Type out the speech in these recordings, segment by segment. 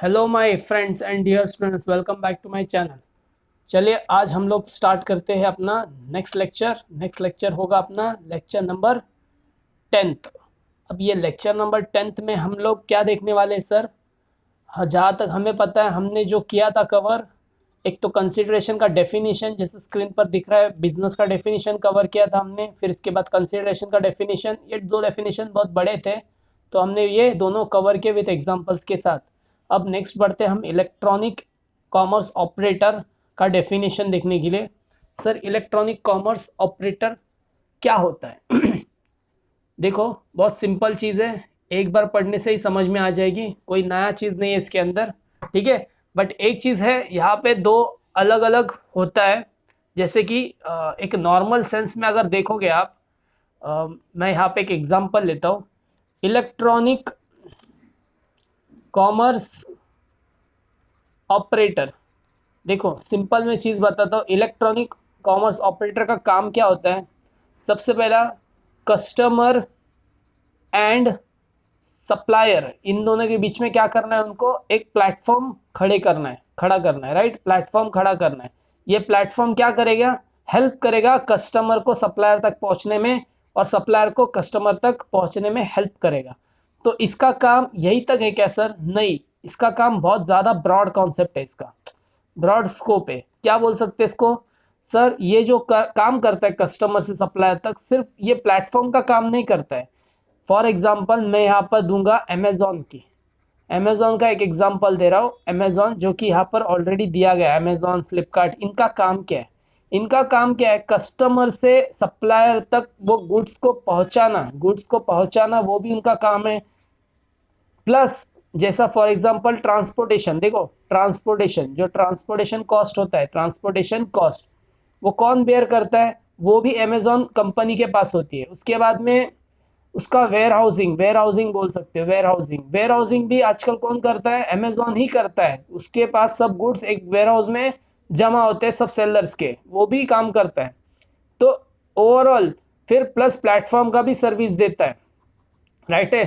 Hello my friends and dear students, welcome back to my channel. चलिए आज हम लोग स्टार्ट करते हैं अपना नेक्स्ट लेक्चर होगा अपना लेक्चर नंबर 10th। अब ये लेक्चर नंबर 10th में हम लोग क्या देखने वाले हैं सर? जहाँ तक हमें पता है हमने जो किया था कवर, एक तो कंसिडरेशन का डेफिनेशन जैसे स्क्रीन पर दिख रहा है, बिजनेस का डेफिनेशन कवर किया था हमने। फिर इसके बाद कंसिडरेशन का डेफिनेशन, ये दो डेफिनेशन बहुत बड़े थे तो हमने ये दोनों कवर किए विद एग्जांपल्स के साथ। अब नेक्स्ट बढ़ते हम इलेक्ट्रॉनिक कॉमर्स ऑपरेटर का डेफिनेशन देखने के लिए। सर इलेक्ट्रॉनिक कॉमर्स ऑपरेटर क्या होता है? देखो बहुत सिंपल चीज़ है, एक बार पढ़ने से ही समझ में आ जाएगी, कोई नया चीज़ नहीं है इसके अंदर, ठीक है। बट एक चीज़ है यहाँ पे, दो अलग अलग होता है। जैसे कि एक नॉर्मल सेंस में अगर देखोगे आप, मैं यहाँ पे एक एग्जांपल लेता हूँ। इलेक्ट्रॉनिक कॉमर्स ऑपरेटर, देखो सिंपल में चीज़ बताता हूँ। इलेक्ट्रॉनिक कॉमर्स ऑपरेटर का काम क्या होता है? सबसे पहला, कस्टमर एंड सप्लायर, इन दोनों के बीच में क्या करना है, उनको एक प्लेटफॉर्म खड़ा करना है, राइट। प्लेटफॉर्म खड़ा करना है। ये प्लेटफॉर्म क्या करेगा? हेल्प करेगा कस्टमर को सप्लायर तक पहुंचने में, और सप्लायर को कस्टमर तक पहुंचने में हेल्प करेगा। तो इसका काम यही तक है क्या सर? नहीं, इसका काम बहुत ज़्यादा ब्रॉड कॉन्सेप्ट है, इसका ब्रॉड स्कोप है। क्या बोल सकते हैं इसको? सर ये जो काम करता है कस्टमर से सप्लायर तक, सिर्फ ये प्लेटफॉर्म का काम नहीं करता है। फॉर एग्जाम्पल मैं यहाँ पर दूंगा अमेजोन की, अमेजोन का एक एग्जांपल दे रहा हूँ। अमेजोन जो कि यहाँ पर ऑलरेडी दिया गया है, अमेजोन फ्लिपकार्ट, इनका काम क्या है? इनका काम क्या है? कस्टमर से सप्लायर तक वो गुड्स को पहुंचाना वो भी उनका काम है। प्लस जैसा फॉर एग्जांपल ट्रांसपोर्टेशन, देखो ट्रांसपोर्टेशन, जो ट्रांसपोर्टेशन कॉस्ट होता है, ट्रांसपोर्टेशन कॉस्ट वो कौन बेयर करता है? वो भी अमेजोन कंपनी के पास होती है। उसके बाद में उसका वेयर हाउसिंग बोल सकते हो, वेयर हाउसिंग भी आजकल कौन करता है? अमेजोन ही करता है। उसके पास सब गुड्स एक वेयर हाउस में जमा होते हैं, सब सेलर्स के, वो भी काम करता है। तो ओवरऑल फिर प्लस प्लेटफॉर्म का भी सर्विस देता है, राइट है।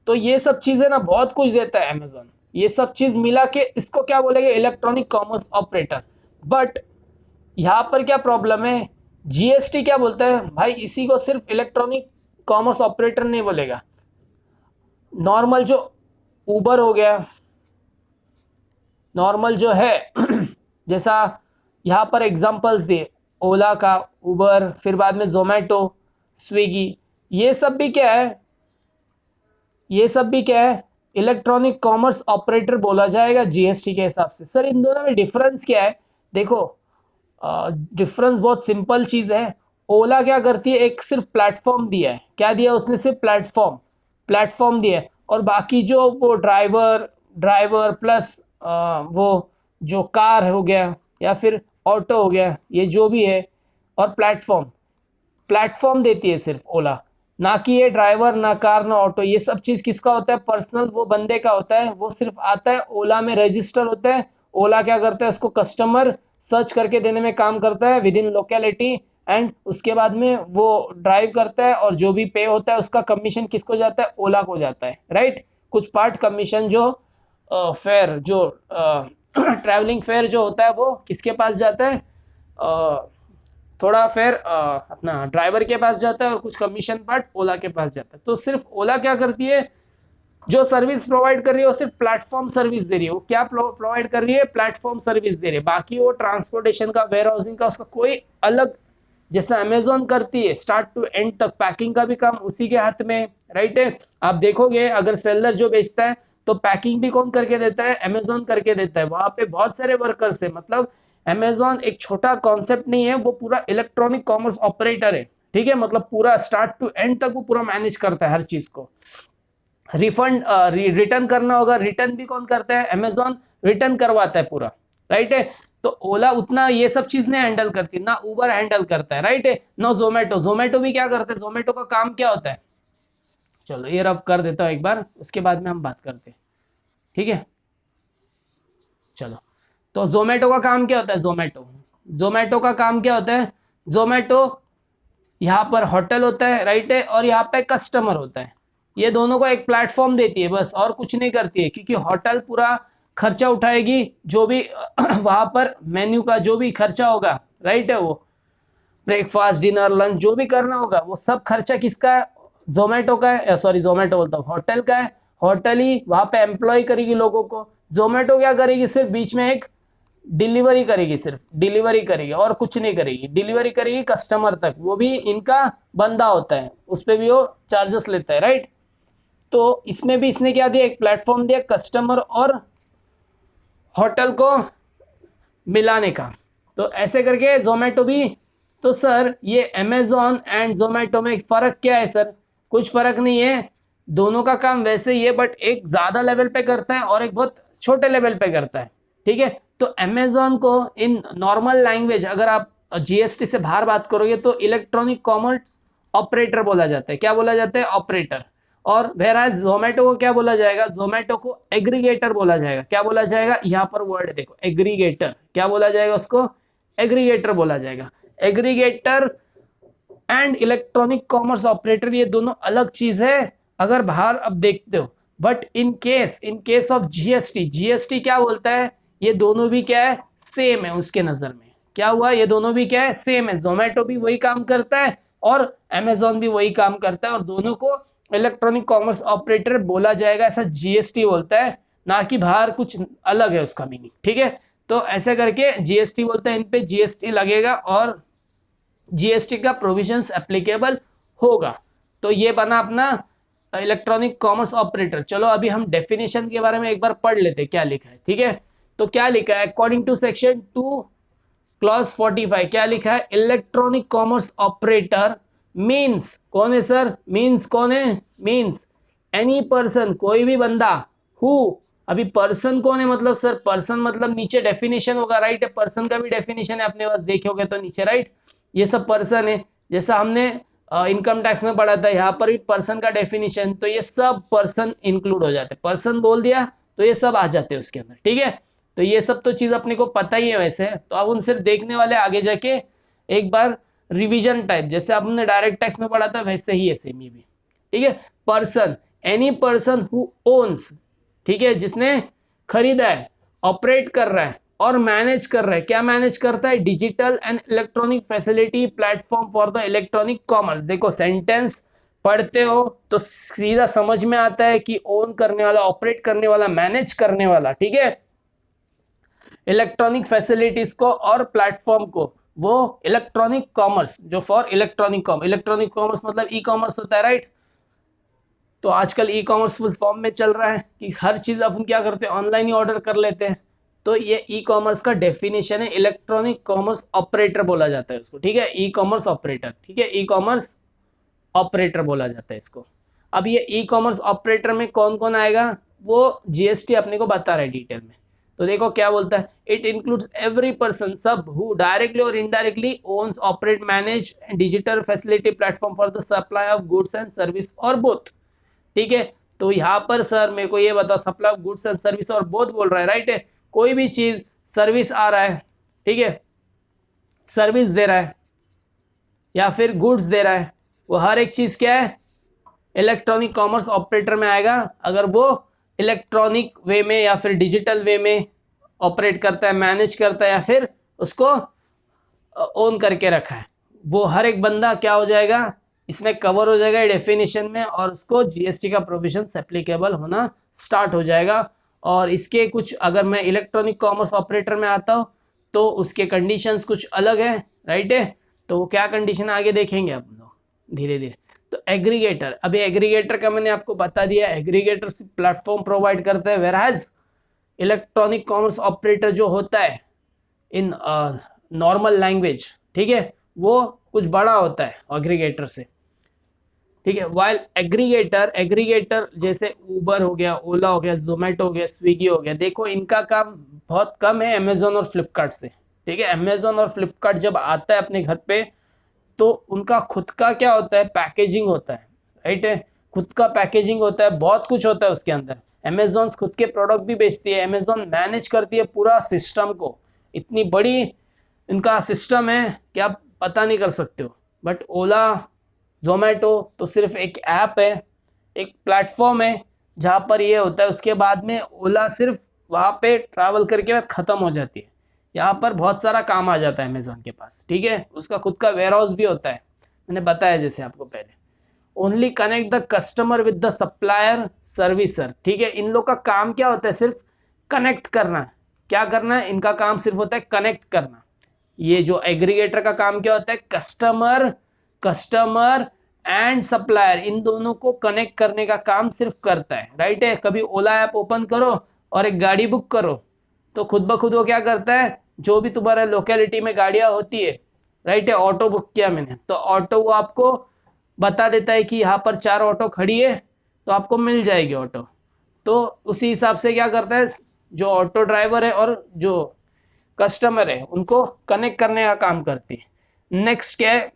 तो ये सब चीजें ना बहुत कुछ देता है अमेजोन। ये सब चीज मिला के इसको क्या बोलेंगे? Electronic commerce operator. बट यहाँ पर क्या प्रॉब्लम है? जीएसटी क्या बोलता है भाई? इसी को सिर्फ इलेक्ट्रॉनिक कॉमर्स ऑपरेटर नहीं बोलेगा। नॉर्मल जो उबर हो गया, नॉर्मल जो है जैसा यहाँ पर एग्जांपल्स दिए, ओला का, उबर, फिर बाद में जोमेटो, स्विगी, ये सब भी क्या है? ये सब भी क्या है? इलेक्ट्रॉनिक कॉमर्स ऑपरेटर बोला जाएगा जीएसटी के हिसाब से। सर इन दोनों में डिफरेंस क्या है? देखो डिफरेंस बहुत सिंपल चीज है। ओला क्या करती है? एक सिर्फ प्लेटफॉर्म दिया है। क्या दिया उसने? सिर्फ प्लेटफॉर्म दिया है। और बाकी जो वो ड्राइवर ड्राइवर प्लस वो जो कार हो गया या फिर ऑटो हो गया, ये जो भी है, और प्लेटफॉर्म देती है सिर्फ ओला। ना कि ये ड्राइवर, ना कार, ना ऑटो, ये सब चीज किसका होता है? पर्सनल वो बंदे का होता है। वो सिर्फ आता है, ओला में रजिस्टर होता है। ओला क्या करता है? उसको कस्टमर सर्च करके देने में काम करता है विद इन लोकेलिटी, एंड उसके बाद में वो ड्राइव करता है, और जो भी पे होता है उसका कमीशन किसको जाता है? ओला को जाता है, राइट। कुछ पार्ट कमीशन जो फेयर, जो ट्रैवलिंग फेयर जो होता है वो किसके पास जाता है? थोड़ा फेयर अपना ड्राइवर के पास जाता है, और कुछ कमीशन पार्ट ओला के पास जाता है। तो सिर्फ ओला क्या करती है? जो सर्विस प्रोवाइड कर रही है वो सिर्फ प्लेटफॉर्म सर्विस दे रही है। वो क्या प्रोवाइड कर रही है? प्लेटफॉर्म सर्विस दे रही है। बाकी वो ट्रांसपोर्टेशन का, वेयर हाउसिंग का, उसका कोई अलग, जैसा अमेजोन करती है स्टार्ट टू एंड तक, पैकिंग का भी काम उसी के हाथ में, राइट है। आप देखोगे अगर सेलर जो बेचता है तो पैकिंग भी कौन करके देता है? अमेजोन करके देता है। वहां पे बहुत सारे वर्कर्स है। मतलब अमेजोन एक छोटा कॉन्सेप्ट नहीं है, वो पूरा इलेक्ट्रॉनिक कॉमर्स ऑपरेटर है, ठीक है। मतलब पूरा स्टार्ट टू एंड तक वो पूरा मैनेज करता है हर चीज को। रिफंड रिटर्न करना होगा, रिटर्न भी कौन करता है? अमेजोन रिटर्न करवाता है पूरा, राइट है। तो ओला उतना ये सब चीज नहीं हैंडल करती, ना उबर हैंडल करता है, राइट है, ना जोमेटो। जोमेटो भी क्या करता है? जोमेटो का काम क्या होता है? चलो ये रब कर देता हूँ एक बार, उसके बाद में हम बात करते हैं, ठीक है। चलो, तो जोमेटो का काम क्या होता है? जोमेटो का काम क्या होता है? जोमेटो यहाँ पर होटल होता है, राइट है, और यहाँ पे कस्टमर होता है। ये दोनों को एक प्लेटफॉर्म देती है बस, और कुछ नहीं करती है। क्योंकि होटल पूरा खर्चा उठाएगी, जो भी वहां पर मेन्यू का जो भी खर्चा होगा, राइट है, वो ब्रेकफास्ट डिनर लंच जो भी करना होगा वो सब खर्चा किसका है, जोमेटो का है, सॉरी जोमेटो बोलता हूँ, होटल का है। होटल ही वहां पे एम्प्लॉय करेगी लोगों को। जोमेटो क्या करेगी, सिर्फ बीच में एक डिलीवरी करेगी, सिर्फ डिलीवरी करेगी और कुछ नहीं करेगी, डिलीवरी करेगी कस्टमर तक, वो भी इनका बंदा होता है, उस पर भी वो चार्जेस लेता है, राइट। तो इसमें भी इसने क्या दिया, एक प्लेटफॉर्म दिया कस्टमर और होटल को मिलाने का। तो ऐसे करके जोमेटो भी। तो सर ये अमेजोन एंड जोमेटो में फर्क क्या है सर, कुछ फर्क नहीं है, दोनों का काम वैसे ही है, बट एक ज्यादा लेवल पे करता है और एक बहुत छोटे लेवल पे करता है, ठीक है। तो अमेजोन को इन नॉर्मल लैंग्वेज अगर आप जीएसटी से बाहर बात करोगे तो इलेक्ट्रॉनिक कॉमर्स ऑपरेटर बोला जाता है, क्या बोला जाता है, ऑपरेटर। और whereas जोमेटो को क्या बोला जाएगा, जोमेटो को एग्रीगेटर बोला जाएगा, क्या बोला जाएगा, यहाँ पर वर्ड देखो एग्रीगेटर, क्या बोला जाएगा उसको, एग्रीगेटर बोला जाएगा। Aggregator and electronic commerce operator ये दोनों अलग चीज है, अगर बाहर अब देखते हो। But in case of GST, GST क्या बोलता है, ये दोनों भी क्या है, सेम है उसके नजर में। क्या हुआ, ये दोनों भी क्या है, सेम है, जोमेटो भी वही काम करता है और अमेजोन भी वही काम करता है, और दोनों को इलेक्ट्रॉनिक कॉमर्स ऑपरेटर बोला जाएगा, ऐसा जीएसटी बोलता है, ना कि बाहर कुछ अलग है उसका मीनिंग, ठीक है। तो ऐसे करके जीएसटी बोलता है, इन पे जीएसटी लगेगा और जीएसटी का प्रोविजंस एप्लीकेबल होगा। तो ये बना अपना इलेक्ट्रॉनिक कॉमर्स ऑपरेटर। चलो अभी हम डेफिनेशन के बारे में एक बार पढ़ लेते क्या लिखा है, ठीक है। तो क्या लिखा है, अकॉर्डिंग टू सेक्शन 2 क्लॉज 45 क्या लिखा है, इलेक्ट्रॉनिक कॉमर्स ऑपरेटर मींस, कौन है सर, मींस कौन है, मींस एनी पर्सन, कोई भी बंदा, हु, अभी पर्सन कौन है, मतलब सर पर्सन मतलब नीचे डेफिनेशन होगा, राइट है, पर्सन का भी डेफिनेशन है अपने पास, देखे होगे तो नीचे, राइट। ये सब पर्सन है, जैसा हमने इनकम टैक्स में पढ़ा था, यहाँ पर भी पर्सन का डेफिनेशन, तो ये सब पर्सन इंक्लूड हो जाते हैं, पर्सन बोल दिया तो ये सब आ जाते हैं उसके अंदर, ठीक है। तो ये सब तो चीज अपने को पता ही है वैसे, तो अब उन सिर्फ देखने वाले आगे जाके एक बार रिवीजन टाइप, जैसे आपने डायरेक्ट टैक्स में पढ़ा था वैसे ही है सेम ये भी, ठीक है। Person, any person who owns, ठीक है, जिसने खरीदा है, ऑपरेट कर रहा है और मैनेज कर रहा है, क्या मैनेज करता है, digital and electronic facility platform for the electronic commerce. देखो सेंटेंस पढ़ते हो तो सीधा समझ में आता है कि ओन करने वाला, ऑपरेट करने वाला, मैनेज करने वाला, ठीक है, इलेक्ट्रॉनिक फैसिलिटीज को और प्लेटफॉर्म को, वो इलेक्ट्रॉनिक कॉमर्स, जो फॉर इलेक्ट्रॉनिक कॉमर्स मतलब ई कॉमर्स होता है, राइट। तो आजकल ई कॉमर्स फुल फॉर्म में चल रहा है कि हर चीज अपन क्या करते हैं, ऑनलाइन ही ऑर्डर कर लेते हैं। तो ये ई कॉमर्स का डेफिनेशन है, इलेक्ट्रॉनिक कॉमर्स ऑपरेटर बोला जाता है उसको, ठीक है, ई कॉमर्स ऑपरेटर, ठीक है, ई कॉमर्स ऑपरेटर बोला जाता है इसको। अब ये ई कॉमर्स ऑपरेटर में कौन कौन आएगा, वो जीएसटी अपने को बता रहा है डिटेल में। तो देखो क्या बोलता है, इट इंक्लूड्स एवरी पर्सन, सब हु डायरेक्टली और indirectly owns, operate, manage digital facility platform for the supply of goods and service और बोथ, ठीक है। तो यहाँ पर सर मेरे को ये बताओ, supply of goods and service और बोथ बोल रहा है, राइट है, कोई भी चीज सर्विस आ रहा है, ठीक है, सर्विस दे रहा है या फिर गुड्स दे रहा है, वो हर एक चीज क्या है, इलेक्ट्रॉनिक कॉमर्स ऑपरेटर में आएगा, अगर वो इलेक्ट्रॉनिक वे में या फिर डिजिटल वे में ऑपरेट करता है, मैनेज करता है या फिर उसको ओन करके रखा है, वो हर एक बंदा क्या हो जाएगा, इसमें कवर हो जाएगा डेफिनेशन में, और उसको जीएसटी का प्रोविजन एप्लीकेबल होना स्टार्ट हो जाएगा। और इसके कुछ, अगर मैं इलेक्ट्रॉनिक कॉमर्स ऑपरेटर में आता हूँ तो उसके कंडीशंस कुछ अलग है, राइट है। तो वो क्या कंडीशन आगे देखेंगे हम लोग धीरे धीरे। तो एग्रीगेटर, अभी एग्रीगेटर का मैंने आपको बता दिया, एग्रीगेटर प्लेटफॉर्म प्रोवाइड करता है, वेयरएज इलेक्ट्रॉनिक कॉमर्स ऑपरेटर जो होता है इन नॉर्मल लैंग्वेज, ठीक है, वो कुछ बड़ा होता है एग्रीगेटर से, ठीक है। वाइल एग्रीगेटर जैसे उबर हो गया, ओला हो गया, जोमेटो हो गया, स्विगी हो गया, देखो इनका काम बहुत कम है अमेजोन और फ्लिपकार्ट से, ठीक है। अमेजोन और फ्लिपकार्ट जब आता है अपने घर पे तो उनका खुद का क्या होता है, पैकेजिंग होता है, राइट है, खुद का पैकेजिंग होता है, बहुत कुछ होता है उसके अंदर। अमेजोन खुद के प्रोडक्ट भी बेचती है, अमेजोन मैनेज करती है पूरा सिस्टम को, इतनी बड़ी इनका सिस्टम है कि आप पता नहीं कर सकते हो। बट ओला, जोमेटो तो सिर्फ एक ऐप है, एक प्लेटफॉर्म है जहां पर ये होता है, उसके बाद में ओला सिर्फ वहां पे ट्रैवल करके खत्म हो जाती है। यहाँ पर बहुत सारा काम आ जाता है अमेजोन के पास, ठीक है। उसका खुद का वेयर हाउस भी होता है, मैंने बताया जैसे आपको पहले। Only connect the customer with the supplier servicer, ठीक है। इन लोग का काम क्या होता है, सिर्फ कनेक्ट करना। क्या करना है, इनका काम सिर्फ होता है कनेक्ट करना। ये जो एग्रीगेटर का काम क्या होता है, customer customer and supplier in दोनों को कनेक्ट करने का काम सिर्फ करता है, राइट है। कभी ओला ऐप ओपन करो और एक गाड़ी बुक करो, तो खुद ब खुद वो क्या करता है, जो भी तुम्हारे लोकेलिटी में गाड़ियां होती है, राइट है, ऑटो बुक किया मैंने तो ऑटो वो आपको बता देता है कि यहाँ पर 4 ऑटो खड़ी है, तो आपको मिल जाएगी ऑटो। तो उसी हिसाब से क्या करता है, जो ऑटो ड्राइवर है और जो कस्टमर है उनको कनेक्ट करने का काम करती है। नेक्स्ट क्या है,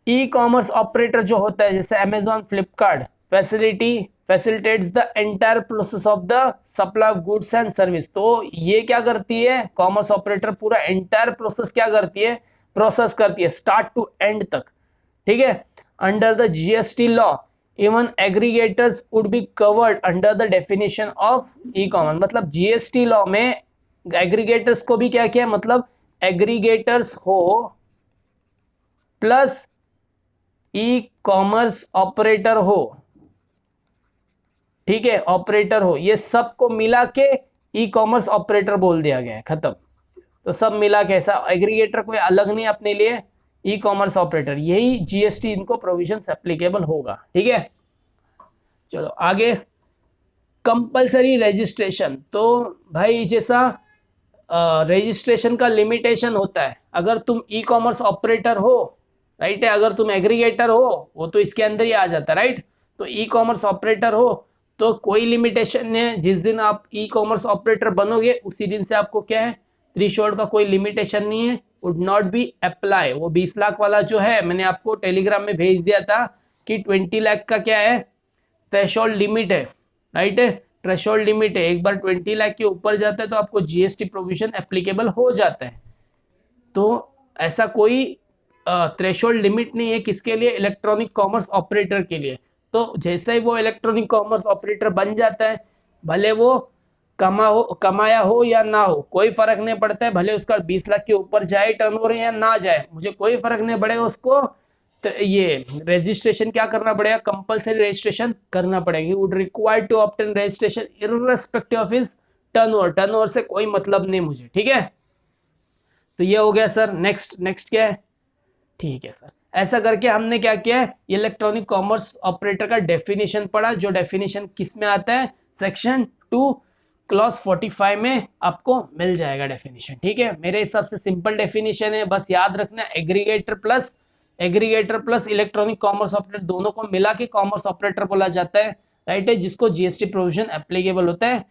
ई कॉमर्स ऑपरेटर जो होता है, जैसे Amazon Flipkart facilitates the entire process of the supply of goods and service. तो ये क्या करती है, कॉमर्स ऑपरेटर पूरा एंटायर प्रोसेस क्या करती है, प्रोसेस करती है स्टार्ट टू एंड तक, ठीक है। Under the GST law even aggregators would be covered under the definition of e commerce. मतलब जीएसटी लॉ में एग्रीगेटर्स को भी क्या किया, मतलब एग्रीगेटर्स हो प्लस ई कॉमर्स ऑपरेटर हो, ठीक है, ऑपरेटर हो, ये सबको मिला के ई कॉमर्स ऑपरेटर बोल दिया गया है, खत्म। तो सब मिला के ऐसा एग्रीगेटर कोई अलग नहीं अपने लिए, ई कॉमर्स ऑपरेटर, यही जीएसटी इनको प्रोविजन एप्लीकेबल होगा, ठीक है। चलो आगे, कंपलसरी रजिस्ट्रेशन। तो भाई जैसा रजिस्ट्रेशन का लिमिटेशन होता है, अगर तुम ई कॉमर्स ऑपरेटर हो, राइट है, अगर तुम एग्रीगेटर हो वो तो इसके अंदर ही आ जाता है, राइट। तो ई कॉमर्स ऑपरेटर हो तो कोई लिमिटेशन नहीं है, जिस दिन आप ई कॉमर्स ऑपरेटर बनोगे उसी दिन से आपको क्या है, थ्रेशोल्ड का कोई लिमिटेशन नहीं है, वुड नॉट बी अप्लाई। वो 20 लाख वाला जो है मैंने आपको टेलीग्राम में भेज दिया था कि 20 लाख का क्या है, थ्रेशोल्ड लिमिट है, राइट है, थ्रेशोल्ड लिमिट है। एक बार 20 लाख के ऊपर जाता है तो आपको जीएसटी प्रोविजन एप्लीकेबल हो जाता है। तो ऐसा कोई थ्रेशोल्ड लिमिट नहीं है किसके लिए, इलेक्ट्रॉनिक कॉमर्स ऑपरेटर के लिए। तो जैसे ही वो इलेक्ट्रॉनिक कॉमर्स ऑपरेटर बन जाता है, भले वो कमाया हो या ना हो, कोई फर्क नहीं पड़ता है, भले उसका 20 लाख के ऊपर जाए टर्नओवर या ना जाए, मुझे कोई फर्क नहीं पड़ेगा उसको। तो ये रजिस्ट्रेशन क्या करना पड़ेगा, कंपलसरी रजिस्ट्रेशन करना पड़ेगा। He would required to obtain registration irrespective of his turnover. Turnover से कोई मतलब नहीं मुझे, ठीक है। तो ये हो गया सर। नेक्स्ट नेक्स्ट क्या है, ठीक है सर। ऐसा करके हमने क्या किया है, इलेक्ट्रॉनिक कॉमर्स ऑपरेटर का डेफिनेशन पढ़ा, जो डेफिनेशन किस में आता है, सेक्शन 2 क्लॉज 45 में आपको मिल जाएगा डेफिनेशन, ठीक है। मेरे हिसाब से सिंपल डेफिनेशन है, बस याद रखना aggregator plus electronic commerce operator दोनों को मिला के कॉमर्स ऑपरेटर बोला जाता है, राइट है, जिसको जीएसटी प्रोविजन एप्लीकेबल होता है।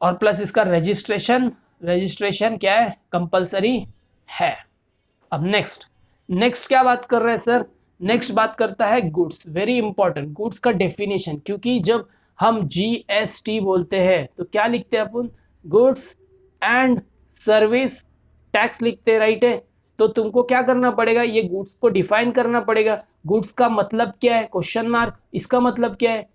और प्लस इसका रजिस्ट्रेशन क्या है, कंपलसरी है। अब नेक्स्ट क्या बात कर रहे हैं सर, नेक्स्ट बात करता है गुड्स। वेरी इंपॉर्टेंट, गुड्स का डेफिनेशन, क्योंकि जब हम जीएसटी बोलते हैं तो क्या लिखते हैं अपन, गुड्स एंड सर्विस टैक्स लिखते हैं, राइट है। तो तुमको क्या करना पड़ेगा, ये गुड्स को डिफाइन करना पड़ेगा। गुड्स का मतलब क्या है, क्वेश्चन मार्क, इसका मतलब क्या है,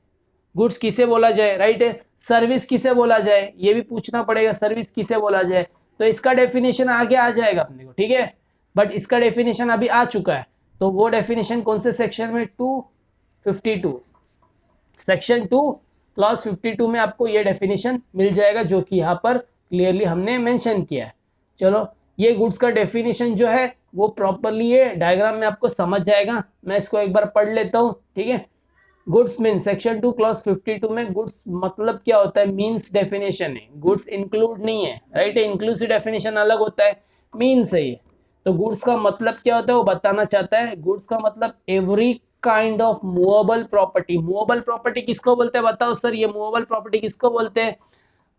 गुड्स किसे बोला जाए, राइट है। सर्विस किसे बोला जाए, ये भी पूछना पड़ेगा, सर्विस किसे बोला जाए। तो इसका डेफिनेशन आगे आ जाएगा अपने को, ठीक है। बट इसका डेफिनेशन अभी आ चुका है, तो वो डेफिनेशन कौन से सेक्शन में, 252, सेक्शन 2 क्लॉज 52 में आपको ये डेफिनेशन मिल जाएगा, जो कि यहाँ पर क्लियरली हमने मेंशन किया है। चलो, ये गुड्स का डेफिनेशन जो है वो प्रॉपरली ये डायग्राम में आपको समझ जाएगा। मैं इसको एक बार पढ़ लेता हूँ, ठीक है। गुड्स मीन, सेक्शन 2 क्लॉज 52 में गुड्स मतलब क्या होता है, मीन्स डेफिनेशन है, गुड्स इंक्लूड नहीं है, राइट है। इंक्लूसिव डेफिनेशन अलग होता है, मीन्स है ये। तो गुड्स का मतलब क्या होता है वो बताना चाहता है। गुड्स का मतलब every kind of movable property. Movable property किसको बोलते हैं, बताओ सर, ये मूवेबल प्रॉपर्टी किसको बोलते हैं।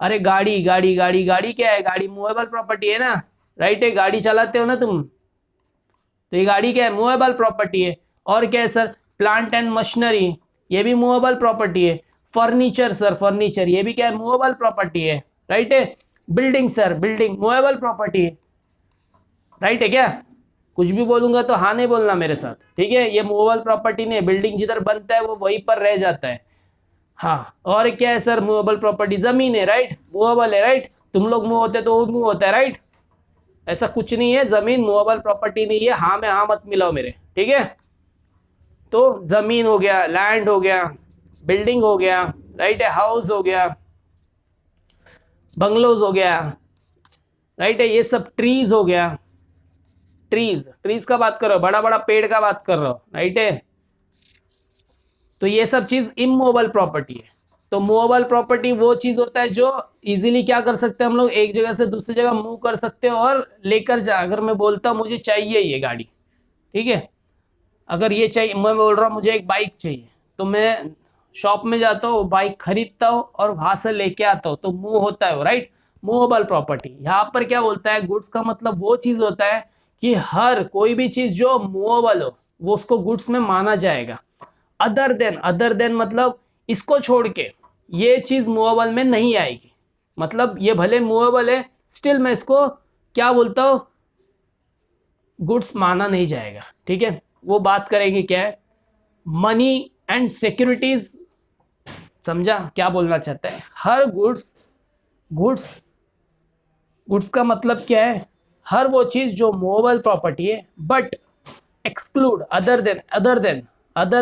अरे गाड़ी गाड़ी गाड़ी गाड़ी क्या है, गाड़ी मूवेबल प्रॉपर्टी है ना, राइट है, गाड़ी चलाते हो ना तुम, तो ये गाड़ी क्या है, मूवेबल प्रॉपर्टी है। और क्या है सर, प्लांट एंड मशीनरी, ये भी मूवेबल प्रॉपर्टी है। फर्नीचर सर, फर्नीचर ये भी क्या है, मूवेबल प्रॉपर्टी है, राइट है। Building sir, building movable property है, राइट है क्या। कुछ भी बोलूंगा तो हाँ नहीं बोलना मेरे साथ, ठीक है। ये मूवेबल प्रॉपर्टी नहीं है, बिल्डिंग जिधर बनता है वो वहीं पर रह जाता है। हाँ, और क्या है सर मूवेबल प्रॉपर्टी? जमीन है, राइट, मूवेबल है, राइट, तुम लोग मूव होते तो वो मूव होता है, राइट, ऐसा कुछ नहीं है, जमीन मूवेबल प्रॉपर्टी नहीं है, हाँ में हाँ मत मिलाओ मेरे, ठीक है। तो जमीन हो गया, लैंड हो गया, बिल्डिंग हो गया, राइट है, हाउस हो गया, बंगलोज हो गया, राइट है, ये सब ट्रीज हो गया, ट्रीज, ट्रीज का बात कर रहे हो, बड़ा बड़ा पेड़ का बात कर रहे हो, राइट है। तो ये सब चीज इमूवेबल प्रॉपर्टी है। तो मूवेबल प्रॉपर्टी वो चीज होता है जो इजीली क्या कर सकते हैं हम लोग, एक जगह से दूसरी जगह मूव कर सकते हैं और लेकर जा। अगर मैं बोलता हूँ मुझे चाहिए ये गाड़ी, ठीक है, अगर ये चाहिए, मैं बोल रहा हूँ मुझे एक बाइक चाहिए, तो मैं शॉप में जाता हूँ, बाइक खरीदता हूँ और वहां से लेके आता हूँ, तो मूव होता है वो, राइट, मूवेबल प्रॉपर्टी। यहाँ पर क्या बोलता है, गुड्स का मतलब वो चीज होता है कि हर कोई भी चीज जो मूवेबल हो वो उसको गुड्स में माना जाएगा। अदर देन मतलब इसको छोड़ के ये चीज मूवेबल में नहीं आएगी, मतलब ये भले मूवेबल है स्टिल मैं इसको क्या बोलता हूं, गुड्स माना नहीं जाएगा, ठीक है। वो बात करेंगे क्या है, मनी एंड सिक्योरिटीज। समझा क्या बोलना चाहता है? हर गुड्स गुड्स का मतलब क्या है, हर वो चीज जो मूवेबल प्रॉपर्टी है, बट एक्सक्लूड अदर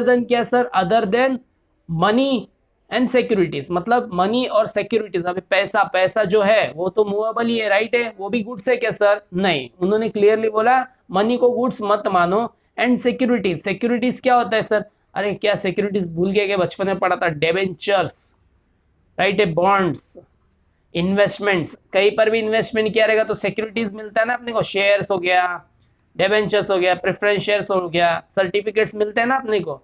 देन क्या sir, other than money and securities. मतलब मनी और सिक्योरिटीज, अभी पैसा, पैसा जो है वो तो मूवेबल ही है, राइट है, वो भी गुड्स है क्या सर? नहीं, उन्होंने क्लियरली बोला मनी को गुड्स मत मानो। एंड सिक्योरिटीज, सिक्योरिटीज क्या होता है सर? अरे क्या सिक्योरिटीज भूल गए क्या? बचपन में पढ़ा था, डेबेंचर्स, राइट है, बॉन्ड्स, इन्वेस्टमेंट्स, कहीं पर भी इन्वेस्टमेंट किया रहेगा तो सिक्योरिटीज मिलता है ना अपने को, शेयर्स हो गया, डिबेंचर्स हो गया, प्रेफरेंस शेयर्स हो गया, सर्टिफिकेट्स मिलते हैं ना अपने को,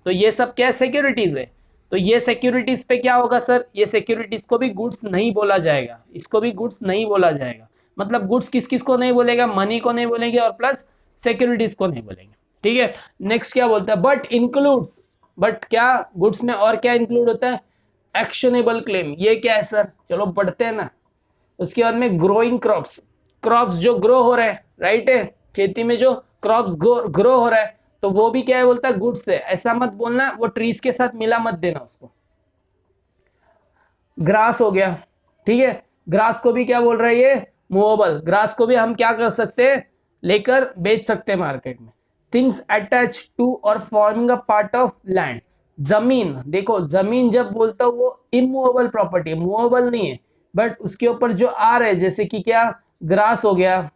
तो ये सब क्या है, सिक्योरिटीज है। तो ये सिक्योरिटीज पे क्या होगा सर, ये सिक्योरिटीज को भी गुड्स नहीं बोला जाएगा, इसको भी गुड्स नहीं बोला जाएगा। मतलब गुड्स किस किस को नहीं बोलेगा, मनी को नहीं बोलेंगे और प्लस सिक्योरिटीज को नहीं बोलेंगे, ठीक है। नेक्स्ट क्या बोलता है, बट इंक्लूड्स, बट क्या गुड्स में और क्या इंक्लूड होता है, एक्शनेबल क्लेम। ये क्या है सर, चलो पढ़ते हैं ना। उसके बाद में ग्रोइंग क्रॉप्स, क्रॉप्स जो ग्रो हो रहे हैं, राइट है, खेती में जो क्रॉप्स ग्रो हो रहा है, तो वो भी क्या है बोलता है, गुड्स है। ऐसा मत बोलना वो ट्रीज के साथ मिला मत देना उसको। ग्रास हो गया, ठीक है, ग्रास को भी क्या बोल रहा है ये, मूवेबल। ग्रास को भी हम क्या कर सकते हैं, लेकर बेच सकते हैं मार्केट में। थिंग्स अटैच टू और forming a part of land, जमीन, देखो जमीन जब बोलता हूं वो इमूवेबल प्रॉपर्टी है, मूवेबल नहीं है, बट उसके ऊपर जो आ रहे हैं जैसे कि क्या, ग्रास हो गया,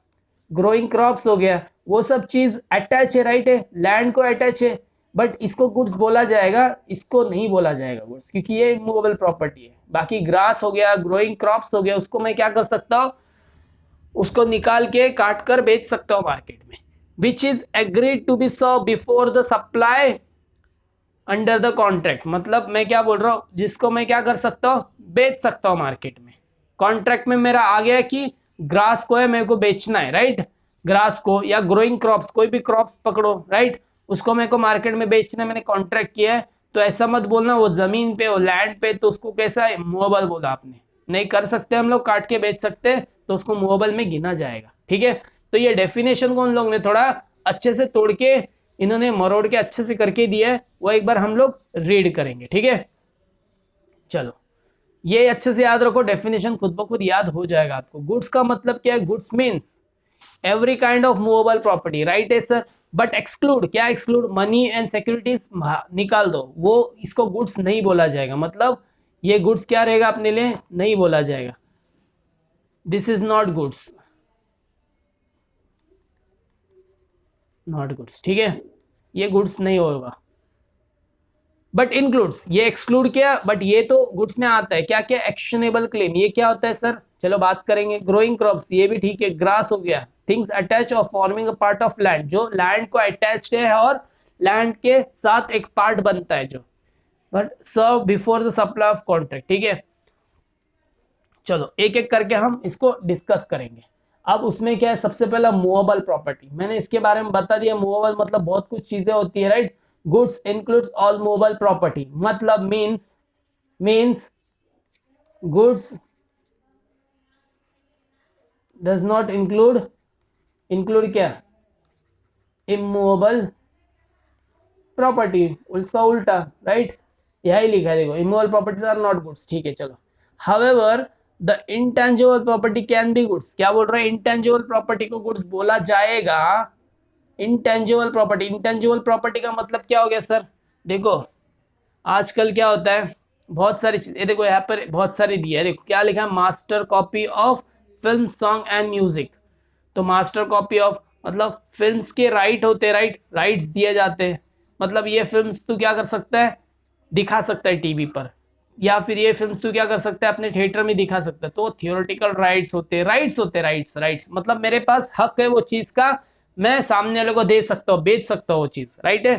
ग्रोइंग क्रॉप्स हो गया, वो सब चीज अटैच है, राइट है, लैंड को अटैच है, बट इसको गुड्स बोला जाएगा, इसको नहीं बोला जाएगा गुड्स, क्योंकि ये मूवेबल प्रॉपर्टी है। बाकी ग्रास हो गया, ग्रोइंग क्रॉप्स हो गया, उसको मैं क्या कर सकता हूँ, उसको निकाल के काट कर बेच सकता हूँ मार्केट में। Which is agreed to be serve before the supply under the contract, मतलब मैं क्या बोल रहा हूँ, जिसको मैं क्या कर सकता हूँ, बेच सकता हूँ मार्केट में। कॉन्ट्रैक्ट में मेरा आ गया कि ग्रास को है मेरे को बेचना है, राइट, ग्रास को या ग्रोइंग क्रॉप्स, कोई भी क्रॉप्स पकड़ो, राइट, उसको मेरे को मार्केट में बेचना है, मैंने कॉन्ट्रैक्ट किया है। तो ऐसा मत बोलना वो जमीन पे, वो लैंड पे, तो उसको कैसा है, मूवेबल बोला आपने, नहीं कर सकते हम लोग, काट के बेच सकते हैं तो उसको मूवेबल में गिना जाएगा, ठीक है। तो ये डेफिनेशन को उन लोगों ने थोड़ा अच्छे से तोड़ के, इन्होंने मरोड़ के अच्छे से करके दिया है, वो एक बार हम लोग रीड करेंगे, ठीक है। चलो ये अच्छे से याद रखो, डेफिनेशन खुद ब खुद याद हो जाएगा आपको। गुड्स का मतलब क्या है, goods means every kind of movable property, right है सर, बट एक्सक्लूड, क्या एक्सक्लूड, मनी एंड सिक्योरिटीज निकाल दो, वो इसको गुड्स नहीं बोला जाएगा, मतलब ये गुड्स क्या रहेगा अपने लिए, नहीं बोला जाएगा, this is not goods, not goods, ठीक है, ये गुड्स नहीं होगा। बट इंक्लूड्स, ये एक्सक्लूड किया, बट ये तो गुड्स में आता है, क्या क्या, एक्शनेबल क्लेम, ये क्या होता है सर, चलो बात करेंगे। ग्रोइंग क्रॉप्स, ये भी ठीक है, ग्रास हो गया, थिंग्स अटैच और forming a part of land, जो लैंड को अटैच्ड है और लैंड के साथ एक पार्ट बनता है जो, but serve before the supply of contract, ठीक है। चलो एक एक करके हम इसको डिस्कस करेंगे। अब उसमें क्या है, सबसे पहला मूवेबल प्रॉपर्टी, मैंने इसके बारे में बता दिया, मूवेबल मतलब बहुत कुछ चीजें होती है, right. Goods includes all movable property, मतलब means goods does not include क्या, इमूवेबल प्रॉपर्टी, उसका उल्टा, राइट, यही लिखा है देखो, immovable properties are not goods, ठीक है चलो। However the intangible property can be goods, क्या बोल रहे हैं, इंटेंजिबल प्रॉपर्टी को गुड्स बोला जाएगा। इंटेंजिबल प्रॉपर्टी, इंटेंजिबल प्रॉपर्टी का मतलब क्या हो गया सर, देखो आजकल क्या होता है, बहुत सारी चीजें देखो यहाँ पर बहुत सारी दी है, देखो क्या लिखा है, master copy of film song and music. तो मास्टर कॉपी ऑफ मतलब फिल्म्स के राइट होते हैं, राइट्स दिए जाते हैं, मतलब ये फिल्म्स तू क्या कर सकता है, दिखा सकता है टीवी पर, या फिर ये फिल्म्स तू क्या कर सकता है अपने थिएटर में दिखा सकता है। तो थियोरेटिकल राइट्स होते हैं, राइट्स मतलब मेरे पास हक है वो चीज का, मैं सामने वाले को दे सकता हूँ, बेच सकता हूँ वो चीज, राइट है।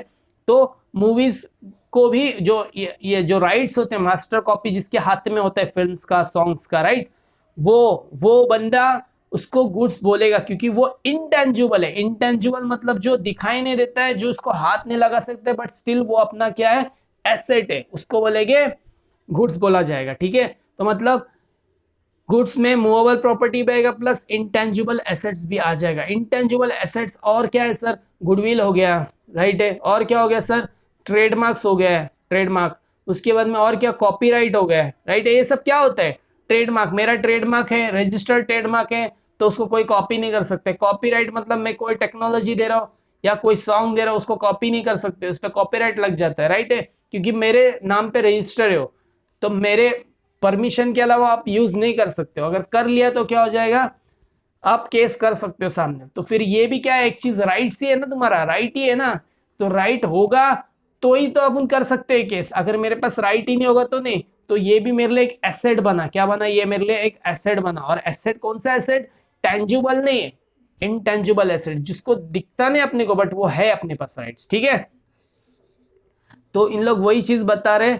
तो मूवीज को भी जो ये जो राइट्स होते हैं, मास्टर कॉपी जिसके हाथ में होता है फिल्म्स का, सॉन्ग्स का, राइट, वो बंदा उसको गुड्स बोलेगा, क्योंकि वो इंटेंजिबल है। इंटेंजिबल मतलब जो दिखाई नहीं देता है, जो उसको हाथ नहीं लगा सकते, बट स्टिल वो अपना क्या है, एसेट है, उसको बोलेंगे गुड्स बोला जाएगा, ठीक है। तो मतलब गुड्स में मूवेबल प्रॉपर्टी भी आएगा प्लस इंटेंजिबल एसेट्स भी आ जाएगा। इंटेंजिबल एसेट्स और क्या है सर, गुडविल हो गया, राइट है, और क्या हो गया सर, ट्रेडमार्क्स हो गया है, ट्रेडमार्क, उसके बाद में और क्या, कॉपीराइट हो गया है, राइट है। ये सब क्या होता है, ट्रेडमार्क, मेरा ट्रेडमार्क है, रजिस्टर्ड ट्रेडमार्क है, तो उसको कोई कॉपी नहीं कर सकते। कॉपीराइट मतलब मैं कोई टेक्नोलॉजी दे रहा हूँ या कोई सॉन्ग दे रहा हूँ, उसको कॉपी नहीं कर सकते, उस पर कॉपीराइट लग जाता है, राइट है, क्योंकि मेरे नाम पे रजिस्टर हो, तो मेरे परमिशन के अलावा आप यूज नहीं कर सकते हो। अगर कर लिया तो क्या हो जाएगा, आप केस कर सकते हो सामने। तो फिर ये भी क्या है, एक चीज राइट ही है ना, तुम्हारा राइट ही है ना, तो राइट होगा तो ही तो अपन कर सकते हैं केस। अगर मेरे पास राइट ही नहीं होगा तो नहीं। तो ये भी मेरे लिए एक एसेट बना, क्या बना, ये मेरे लिए एक एसेट बना। और एसेट कौन सा एसेट, टेंजिबल नहीं है, इनटेंजिबल एसेट, जिसको दिखता नहीं अपने को बट वो है अपने पास राइट्स, ठीक है। तो इन लोग वही चीज बता रहे,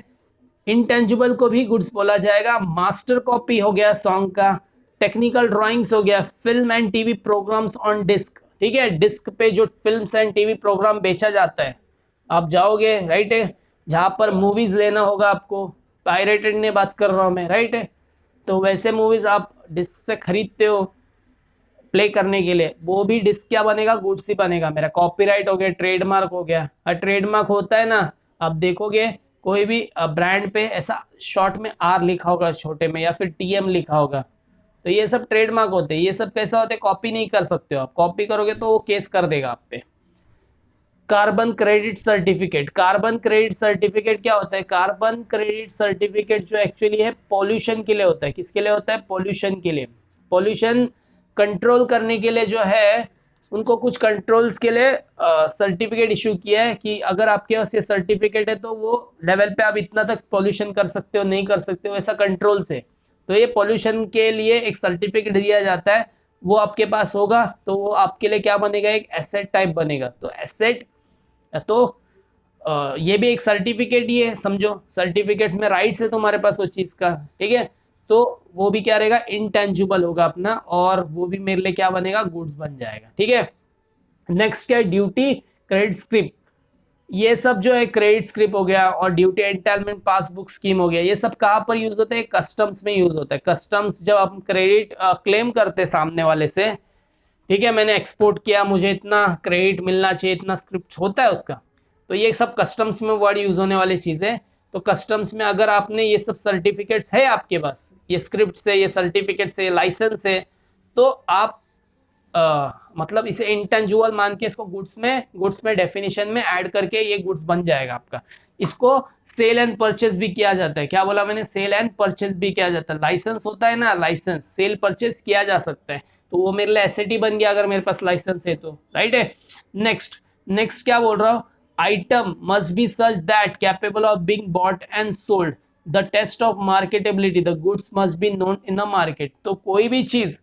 इंटेंजिबल को भी गुड्स बोला जाएगा। मास्टर कॉपी हो गया सॉन्ग का, टेक्निकल ड्राइंग्स हो गया, film and TV programmes on disc, ठीक है, डिस्क पे जो फिल्म्स एंड टीवी प्रोग्राम बेचा जाता है, आप जाओगे, राइट है, जहां पर मूवीज लेना होगा आपको, पायरेटेड ने बात कर रहा हूं मैं, राइट है, तो वैसे मूवीज आप डिस्क से खरीदते हो प्ले करने के लिए, वो भी डिस्क क्या बनेगा, गुड्स ही बनेगा मेरा। कॉपीराइट हो गया, ट्रेडमार्क हो गया, और ट्रेडमार्क होता है ना, आप देखोगे कोई भी ब्रांड पे ऐसा शॉर्ट में आर लिखा होगा छोटे में, या फिर टीएम लिखा होगा, तो ये सब ट्रेडमार्क होते हैं। ये सब कैसा होते हैं, कॉपी नहीं कर सकते हो आप, कॉपी करोगे तो वो केस कर देगा आप पे। Carbon credit certificate, carbon credit certificate क्या होता है, कार्बन क्रेडिट सर्टिफिकेट जो एक्चुअली है पॉल्यूशन के लिए होता है, किसके लिए होता है, पॉल्यूशन के लिए। पॉल्यूशन कंट्रोल करने के लिए जो है, उनको कुछ कंट्रोल्स के लिए सर्टिफिकेट इशू किया है, कि अगर आपके पास ये सर्टिफिकेट है तो वो लेवल पे आप इतना तक पॉल्यूशन कर सकते हो, नहीं कर सकते हो, ऐसा कंट्रोल से। तो ये पॉल्यूशन के लिए एक सर्टिफिकेट दिया जाता है, वो आपके पास होगा तो वो आपके लिए क्या बनेगा, एक एसेट टाइप बनेगा। तो एसेट, तो ये भी एक सर्टिफिकेट ही है, समझो सर्टिफिकेट्स में राइट्स है तुम्हारे पास उस चीज का, ठीक है। तो वो भी क्या रहेगा, इंटेंजिबल होगा अपना, और वो भी मेरे लिए क्या बनेगा, गुड्स बन जाएगा, ठीक है। नेक्स्ट क्या है, ड्यूटी क्रेडिट स्क्रिप्ट, ये सब जो है क्रेडिट स्क्रिप्ट हो गया, और ड्यूटी एंटाइटलमेंट पासबुक स्कीम हो गया, ये सब कहाँ पर यूज होता है, कस्टम्स में यूज होता है। कस्टम्स जब हम क्रेडिट क्लेम करते हैं सामने वाले से, ठीक है, मैंने एक्सपोर्ट किया, मुझे इतना क्रेडिट मिलना चाहिए, इतना स्क्रिप्ट होता है उसका, तो ये सब कस्टम्स में वर्ड यूज होने वाली चीज है। तो कस्टम्स में अगर आपने ये सब सर्टिफिकेट्स है आपके पास, ये स्क्रिप्ट से, ये सर्टिफिकेट से, लाइसेंस है, तो आप मतलब इसे इंटेंजिबल मान के इसको गुड्स में डेफिनेशन में ऐड करके ये गुड्स बन जाएगा आपका। इसको सेल एंड परचेज भी किया जाता है, क्या बोला मैंने, सेल एंड परचेज भी किया जाता है। लाइसेंस होता है ना, लाइसेंस सेल परचेज किया जा सकता है, तो वो मेरे लिए एसेट ही बन गया अगर मेरे पास लाइसेंस है तो, राइट है। नेक्स्ट, नेक्स्ट क्या बोल रहा हूँ, item must be such that capable of being bought and sold, the test of marketability, the goods must be known in the market. तो कोई भी चीज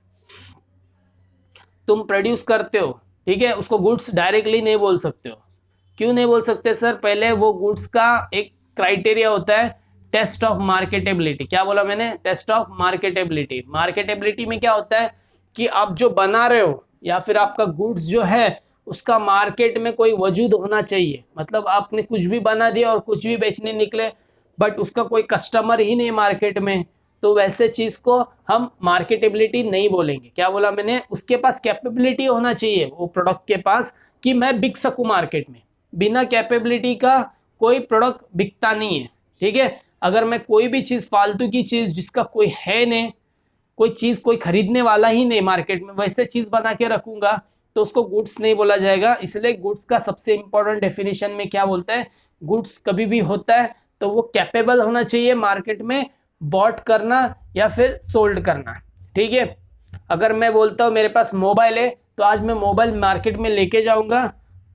तुम प्रोड्यूस करते हो, ठीक है, उसको गुड्स डायरेक्टली नहीं बोल सकते हो। क्यों नहीं बोल सकते सर, पहले वो गुड्स का एक क्राइटेरिया होता है, टेस्ट ऑफ मार्केटेबिलिटी। क्या बोला मैंने, टेस्ट ऑफ मार्केटेबिलिटी। मार्केटेबिलिटी में क्या होता है कि आप जो बना रहे हो या फिर आपका गुड्स जो है, उसका मार्केट में कोई वजूद होना चाहिए। मतलब आपने कुछ भी बना दिया और कुछ भी बेचने निकले, बट उसका कोई कस्टमर ही नहीं मार्केट में, तो वैसे चीज को हम मार्केटेबिलिटी नहीं बोलेंगे। क्या बोला मैंने, उसके पास कैपेबिलिटी होना चाहिए वो प्रोडक्ट के पास, कि मैं बिक सकूं मार्केट में। बिना कैपेबिलिटी का कोई प्रोडक्ट बिकता नहीं है, ठीक है। अगर मैं कोई भी चीज फालतू की चीज जिसका कोई है नहीं, कोई चीज कोई खरीदने वाला ही नहीं मार्केट में, वैसे चीज बना के रखूंगा तो उसको गुड्स नहीं बोला जाएगा। इसलिए गुड्स का सबसे इंपॉर्टेंट डेफिनेशन में क्या बोलता है, गुड्स कभी भी होता है तो वो कैपेबल होना चाहिए मार्केट में बॉट करना या फिर सोल्ड करना। ठीक है। अगर मैं बोलता हूँ मेरे पास मोबाइल है, तो आज मैं मोबाइल मार्केट में लेके जाऊंगा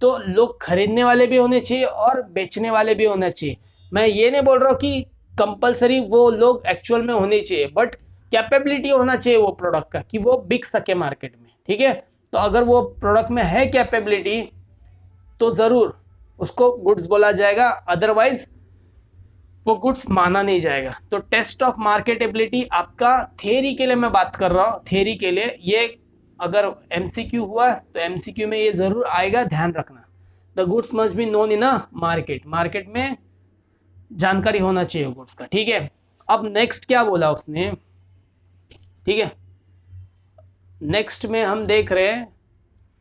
तो लोग खरीदने वाले भी होने चाहिए और बेचने वाले भी होने चाहिए। मैं ये नहीं बोल रहा हूँ कि कंपलसरी वो लोग एक्चुअल में होने चाहिए, बट कैपेबिलिटी होना चाहिए वो प्रोडक्ट का कि वो बिक सके मार्केट में। ठीक है। तो अगर वो प्रोडक्ट में है कैपेबिलिटी तो जरूर उसको गुड्स बोला जाएगा, अदरवाइज वो गुड्स माना नहीं जाएगा। तो टेस्ट ऑफ मार्केटेबिलिटी आपका थियरी के लिए मैं बात कर रहा हूँ, थियरी के लिए ये अगर एमसीक्यू हुआ तो एमसीक्यू में ये जरूर आएगा, ध्यान रखना। The goods must be known in a market, market में जानकारी होना चाहिए गुड्स का। ठीक है। अब नेक्स्ट क्या बोला उसने, ठीक है, नेक्स्ट में हम देख रहे हैं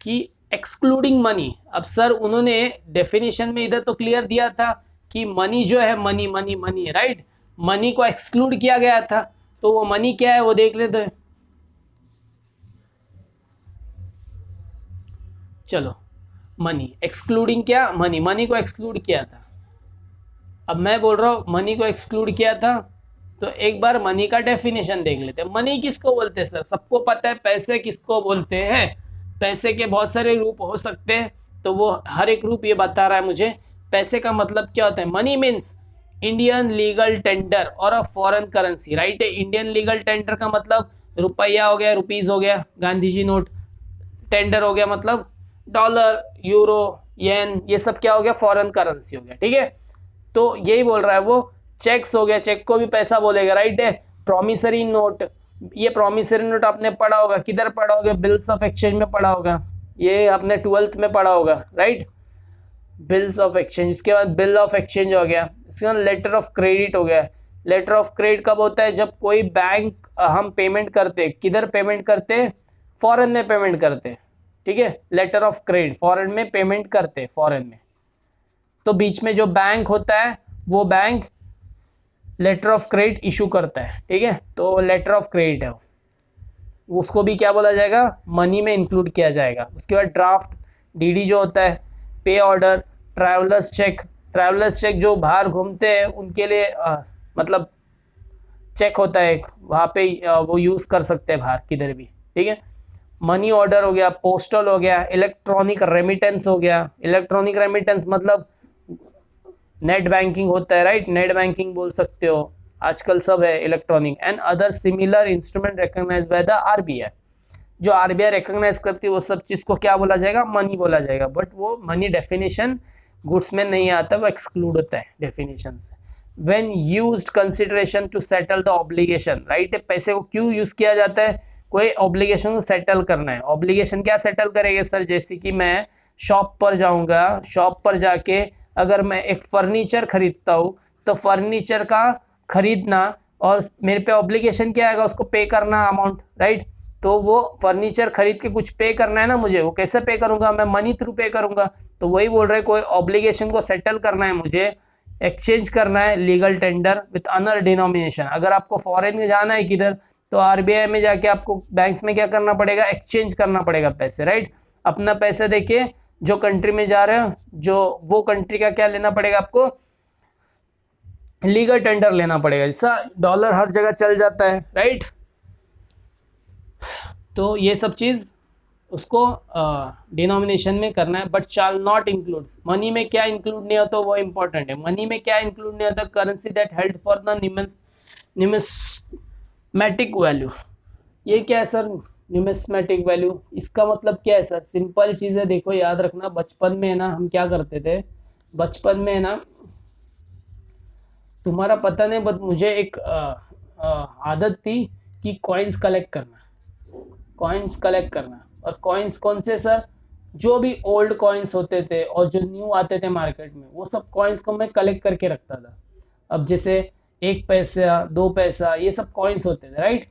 कि एक्सक्लूडिंग मनी। अब सर उन्होंने डेफिनेशन में इधर तो क्लियर दिया था कि मनी जो है मनी मनी मनी है, राइट। मनी को एक्सक्लूड किया गया था, तो वो मनी क्या है वो देख लेते हैं। चलो, मनी एक्सक्लूडिंग क्या, मनी, मनी को एक्सक्लूड किया था। अब मैं बोल रहा हूं मनी को एक्सक्लूड किया था, तो एक बार मनी का डेफिनेशन देख लेते हैं। मनी किसको बोलते हैं सर, सबको पता है पैसे किसको बोलते हैं। पैसे के बहुत सारे रूप हो सकते हैं, तो वो हर एक रूप ये बता रहा है मुझे। पैसे का मतलब क्या होता है, money means Indian legal tender और अ फॉरेन करेंसी, राइट है। इंडियन लीगल टेंडर का मतलब रुपया हो गया, रुपीज हो गया, गांधी जी नोट। टेंडर हो गया मतलब डॉलर, यूरो, येन, ये सब क्या हो गया, फॉरेन करेंसी हो गया। ठीक है। तो यही बोल रहा है वो। चेक्स हो गया, चेक को भी पैसा बोलेगा, राइट है। प्रोमिसरी नोट, ये प्रोमिसरी नोट आपने पढ़ा होगा, किधर पढ़ा होगा, बिल्स ऑफ एक्सचेंज में पढ़ा होगा, ये आपने 12th में पढ़ा होगा, राइट। बिल्स ऑफ एक्सचेंज, इसके बाद बिल ऑफ एक्सचेंज हो गया, इसके बाद लेटर ऑफ क्रेडिट हो गया। लेटर ऑफ क्रेडिट कब होता है, जब कोई बैंक हम पेमेंट करते, किधर पेमेंट करते, फॉरेन में पेमेंट करते। ठीक है। लेटर ऑफ क्रेडिट, फॉरेन में पेमेंट करते, फॉरेन में। तो बीच में जो बैंक होता है वो bank letter of credit issue करता है। ठीक है। तो लेटर ऑफ क्रेडिट है, उसको भी क्या बोला जाएगा, मनी में इंक्लूड किया जाएगा। उसके बाद ड्राफ्ट, डीडी जो होता है, पे order, travellers cheque. Travellers cheque जो बाहर घूमते हैं उनके लिए मतलब चेक होता है एक, वहाँ पे वो यूज कर सकते हैं बाहर किधर भी। ठीक है। मनी ऑर्डर हो गया, पोस्टल हो गया, इलेक्ट्रॉनिक रेमिटेंस हो गया। इलेक्ट्रॉनिक रेमिटेंस मतलब नेट बैंकिंग होता है, राइट, नेट बैंकिंग बोल सकते हो, आजकल सब है electronic. And other similar instrument recognised by the RBI, जो आरबीआई रिकॉग्नाइज करती है वो सब चीज को क्या बोला जाएगा, मनी बोला जाएगा। बट वो मनी डेफिनेशन गुड्स में नहीं आता, वो एक्सक्लूड होता है डेफिनेशन से। When used consideration to settle the obligation, right, पैसे को क्यों यूज किया जाता है, कोई ऑब्लिगेशन को सेटल करना है। ऑब्लिगेशन क्या सेटल करेंगे सर, जैसे कि मैं शॉप पर जाऊंगा, शॉप पर जाके अगर मैं एक फर्नीचर खरीदता हूँ, तो फर्नीचर का खरीदना और मेरे पे ऑब्लिगेशन क्या आएगा, उसको पे करना अमाउंट, राइट। तो वो फर्नीचर खरीद के कुछ पे करना है ना मुझे, वो कैसे पे करूंगा, मैं मनी थ्रू पे करूंगा। तो वही बोल रहे कोई ऑब्लिगेशन को सेटल करना है मुझे, एक्सचेंज करना है legal tender with owner denomination. अगर आपको फॉरेन में जाना है किधर, तो आरबीआई में जाके आपको बैंक्स में क्या करना पड़ेगा, एक्सचेंज करना पड़ेगा पैसे, राइट। अपना पैसे देके जो कंट्री में जा रहे हो, जो वो कंट्री का क्या लेना पड़ेगा आपको, लीगल टेंडर लेना पड़ेगा। जैसा डॉलर हर जगह चल जाता है, राइट। तो ये सब चीज उसको डिनोमिनेशन में करना है, but shall not include. Money में क्या इंक्लूड नहीं होता वो इंपॉर्टेंट है। मनी में क्या इंक्लूड नहीं होता, currency that held for the numismatic value. ये क्या है सर, न्यूमिस्मेटिक वैल्यू, इसका मतलब क्या है सर, सिंपल चीज है, देखो याद रखना। बचपन में है ना हम क्या करते थे, बचपन में है ना, तुम्हारा पता नहीं बट मुझे एक आदत थी कि कॉइन्स कलेक्ट करना, कॉइन्स कलेक्ट करना। और कॉइन्स कौन से सर, जो भी ओल्ड कॉइन्स होते थे और जो न्यू आते थे मार्केट में, वो सब कॉइन्स को मैं कलेक्ट करके रखता था। अब जैसे 1 पैसा 2 पैसा ये सब कॉइन्स होते थे, राइट।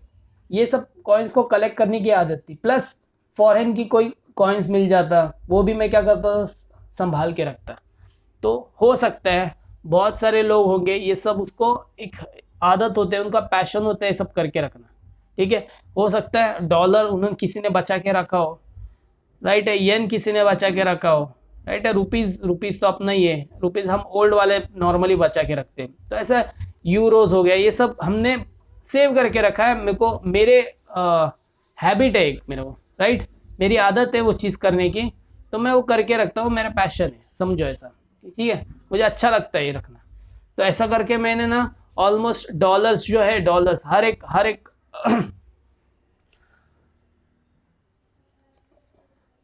ये सब कॉइन्स को कलेक्ट करने की आदत थी। प्लस फॉरेन की कोई कॉइन्स मिल जाता, वो भी मैं क्या करता, संभाल के रखता। तो हो सकता है बहुत सारे लोग होंगे, ये सब उसको एक आदत होते हैं, उनका पैशन होता है ये सब करके रखना, ठीक है। हो सकता है डॉलर उन्होंने किसी ने बचा के रखा हो, राइट है, येन किसी ने बचा के रखा हो, राइट है, रुपीज रुपीज तो अपना ही है, रुपीज हम ओल्ड वाले नॉर्मली बचा के रखते हैं, तो ऐसा यूरोज हो गया, ये सब हमने सेव करके रखा है, मेरे को मेरे हैबिट है एक मेरे को, राइट, मेरी आदत है वो चीज़ करने की, तो मैं वो करके रखता हूँ, मेरा पैशन है, समझो ऐसा, ठीक है, मुझे अच्छा लगता है ये रखना। तो ऐसा करके मैंने ना ऑलमोस्ट डॉलर्स जो है, डॉलर्स हर एक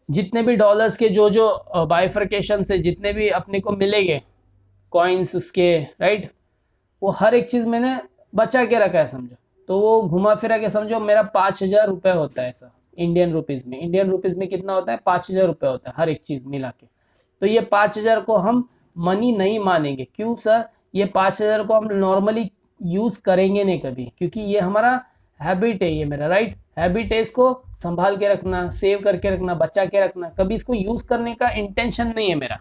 जितने भी डॉलर्स के जो जो बाइफर्केशन से जितने भी अपने को मिलेंगे कॉइन्स उसके, राइट, वो हर एक चीज मैंने बचा के रखा है, समझो। तो वो घुमा फिरा के समझो मेरा 5,000 रुपये होता है ऐसा, इंडियन रुपीज में कितना होता है, 5,000 रुपये होता है हर एक चीज मिला के। तो ये 5,000 को हम मनी नहीं मानेंगे, क्यों सर, ये 5,000 को हम नॉर्मली यूज करेंगे नहीं कभी, क्योंकि ये हमारा हैबिट है, ये मेरा राइट हैबिट है, इसको संभाल के रखना, सेव करके रखना, बचा के रखना, कभी इसको यूज करने का इंटेंशन नहीं है मेरा।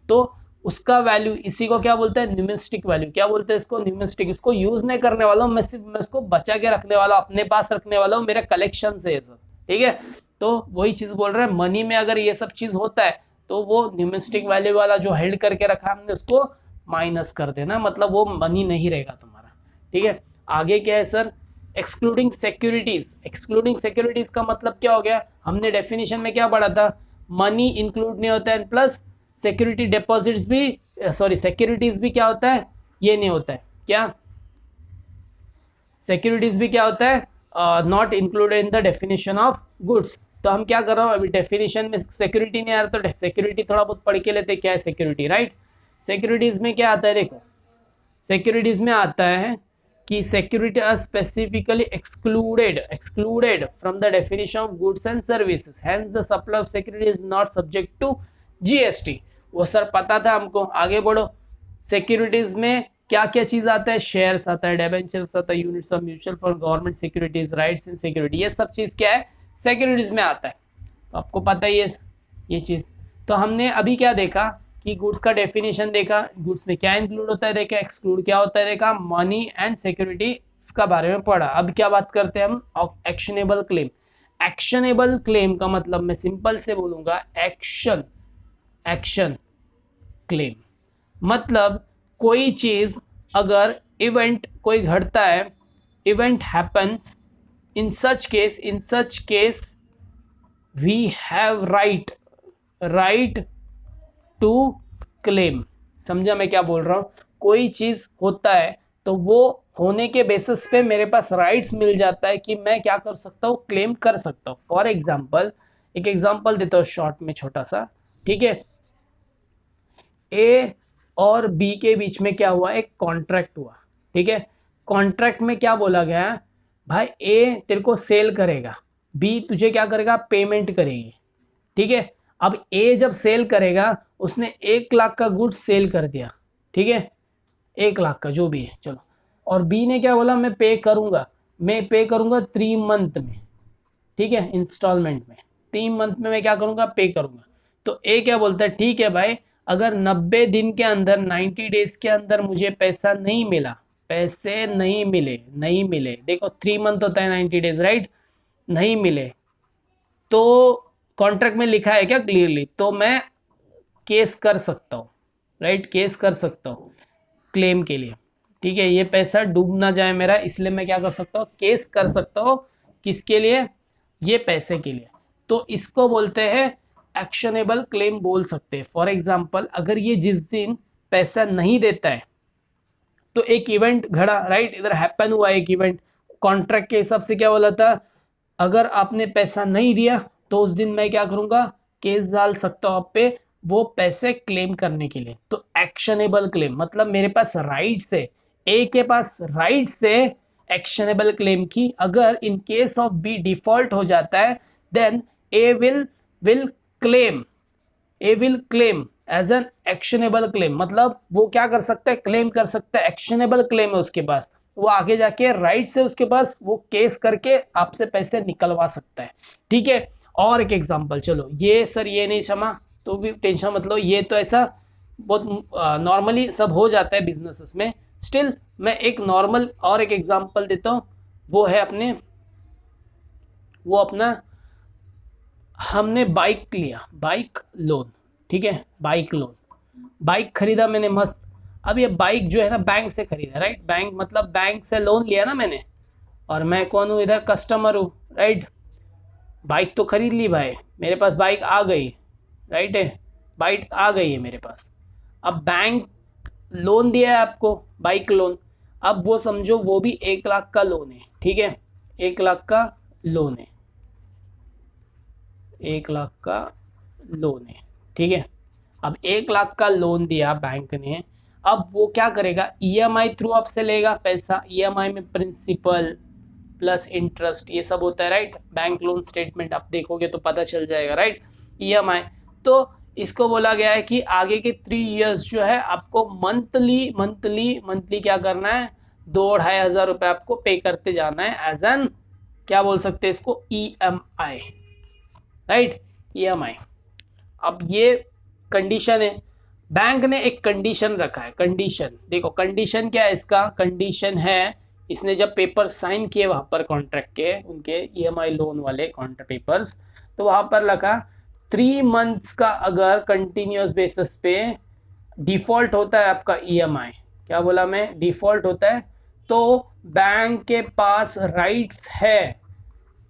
तो उसका वैल्यू, इसी को क्या बोलते हैं, न्यूमिस्टिक वैल्यू, क्या बोलते हैं इसको, न्यूमिस्टिक, इसको यूज नहीं करने वाला हूँ मैं, सिर्फ मैं इसको बचा के रखने वाला, अपने पास रखने वाला हूँ, मेरा कलेक्शन से ये सब, ठीक है। तो वही चीज बोल रहे हैं, मनी में अगर ये सब चीज होता है तो वो न्यूमिस्टिक वैल्यू वाला जो हेल्ड करके रखा हमने उसको माइनस कर देना, मतलब वो मनी नहीं रहेगा तुम्हारा, ठीक है। आगे क्या है sir, excluding securities, excluding securities का मतलब क्या हो गया, हमने डेफिनेशन में क्या पढ़ा था, मनी इंक्लूड नहीं होता है, प्लस सिक्योरिटी डिपॉजिट्स भी, सॉरी सिक्योरिटीज भी क्या होता है, ये नहीं होता है, क्या सिक्योरिटीज भी क्या होता है, not included in the definition of goods. तो हम क्या कर रहे हो, अभी डेफिनेशन में सिक्योरिटी नहीं आ रहा, तो सिक्योरिटी थोड़ा बहुत पढ़ के लेते, क्या है सिक्योरिटी, राइट। सिक्योरिटीज में क्या आता है, देखो सिक्योरिटीज में आता है कि security are specifically excluded from the definition of goods and services, hence the supply of security is not subject to GST. वो सर पता था हमको, आगे बढ़ो। सिक्योरिटीज में क्या क्या चीज आता है, शेयर्स आता है, डिबेंचर्स आता है, units of mutual fund, government securities, rights in security, ये सब चीज क्या है, सिक्योरिटीज में आता है। तो आपको पता ही है ये चीज। तो हमने अभी क्या देखा कि गुड्स का डेफिनेशन देखा, गुड्स में क्या इंक्लूड होता है देखा, एक्सक्लूड क्या होता है देखा, मनी एंड सिक्योरिटी का बारे में पढ़ा। अब क्या बात करते हैं हम, एक्शनेबल क्लेम। एक्शनेबल क्लेम का मतलब मैं सिंपल से बोलूंगा, एक्शन क्लेम, मतलब कोई चीज अगर इवेंट कोई घटता है, event happens, in such case we have right to claim. समझा मैं क्या बोल रहा हूं, कोई चीज होता है तो वो होने के बेसिस पे मेरे पास राइट्स मिल जाता है कि मैं क्या कर सकता हूँ, क्लेम कर सकता हूँ। फॉर एग्जाम्पल, एक एग्जाम्पल देता हूँ शॉर्ट में छोटा सा, ठीक है। ए और बी के बीच में क्या हुआ, एक कॉन्ट्रैक्ट हुआ, ठीक है। कॉन्ट्रैक्ट में क्या बोला गया, भाई ए तेरे को सेल करेगा, बी तुझे क्या करेगा, पेमेंट करेगी, ठीक है। अब ए जब सेल करेगा, उसने 1 लाख का गुड्स सेल कर दिया, ठीक है, 1 लाख का जो भी है चलो, और बी ने क्या बोला, मैं पे करूंगा 3 मंथ में, ठीक है, इंस्टॉलमेंट में 3 मंथ में मैं क्या करूंगा, पे करूंगा। तो ए क्या बोलता है, ठीक है भाई, अगर 90 दिन के अंदर, 90 डेज के अंदर मुझे पैसा नहीं मिला, पैसे नहीं मिले, देखो 3 मंथ होता है 90 डेज, राइट, नहीं मिले, तो कॉन्ट्रैक्ट में लिखा है क्या क्लियरली, तो मैं केस कर सकता हूँ, राइट, केस कर सकता हूँ क्लेम के लिए, ठीक है। ये पैसा डूब ना जाए मेरा, इसलिए मैं क्या कर सकता हूँ, केस कर सकता हूँ, किसके लिए, ये पैसे के लिए। तो इसको बोलते हैं एक्शनेबल क्लेम बोल सकते हैं। फॉर एग्जाम्पल, अगर ये जिस दिन पैसा नहीं देता है, तो एक इवेंट घड़ा, राइट, इधर हैपन हुआ एक इवेंट, कॉन्ट्रैक्ट के हिसाब से क्या बोला था, अगर आपने पैसा नहीं दिया तो उस दिन मैं क्या करूंगा, केस डाल सकता हूं आप पे, वो पैसे क्लेम करने के लिए। तो एक्शनेबल क्लेम मतलब मेरे पास राइट्स है, ए के पास राइट्स है एक्शनेबल क्लेम की। अगर in case of B default हो जाता है, then A will claim as an actionable claim, मतलब वो क्या कर सकता है, क्लेम कर सकता है, एक्शनेबल क्लेम है उसके पास, वो आगे जाके राइट से उसके पास वो केस करके आपसे पैसे निकलवा सकता है, ठीक है। और एक एग्जांपल, चलो ये सर ये नहीं क्षमा, तो भी टेंशन मतलब, ये तो ऐसा बहुत नॉर्मली सब हो जाता है बिजनेसेस में। स्टिल मैं एक नॉर्मल और एक एग्जांपल देता हूँ, वो है वो अपना हमने बाइक लिया, बाइक लोन, ठीक है, बाइक लोन, बाइक खरीदा मैंने मस्त। अब ये बाइक जो है ना बैंक से खरीदा, राइट, बैंक मतलब बैंक से लोन लिया ना मैंने, और मैं कौन हूँ इधर, कस्टमर हूँ, राइट। बाइक तो खरीद ली भाई, मेरे पास बाइक आ गई, राइट है, बाइक आ गई है मेरे पास। अब बैंक लोन दिया है आपको, बाइक लोन। अब वो समझो वो भी 1 लाख का लोन है, ठीक है, 1 लाख का लोन है, 1 लाख का लोन है, ठीक है। अब 1 लाख का लोन दिया बैंक ने, अब वो क्या करेगा, ईएमआई थ्रू आपसे लेगा पैसा, ईएमआई में प्रिंसिपल प्लस इंटरेस्ट ये सब होता है, राइट। बैंक लोन स्टेटमेंट आप देखोगे तो पता चल जाएगा, राइट, ईएमआई। तो इसको बोला गया है कि आगे के 3 इयर्स जो है आपको मंथली मंथली मंथली क्या करना है, 2-2,500 रुपए आपको पे करते जाना है, एज एन क्या बोल सकते हैं इसको, ईएमआई, राइट, ईएमआई। अब ये कंडीशन है, बैंक ने एक कंडीशन रखा है, कंडीशन देखो, कंडीशन क्या है इसका, कंडीशन है इसने जब पेपर साइन किए वहां पर कॉन्ट्रैक्ट के, उनके ईएमआई लोन वाले कॉन्ट्रैक्ट पेपर्स, तो वहां पर लगा 3 मंथ्स का अगर कंटिन्यूअस बेसिस पे डिफॉल्ट होता है आपका ईएमआई, क्या बोला मैं, डिफॉल्ट होता है, तो बैंक के पास राइट्स है,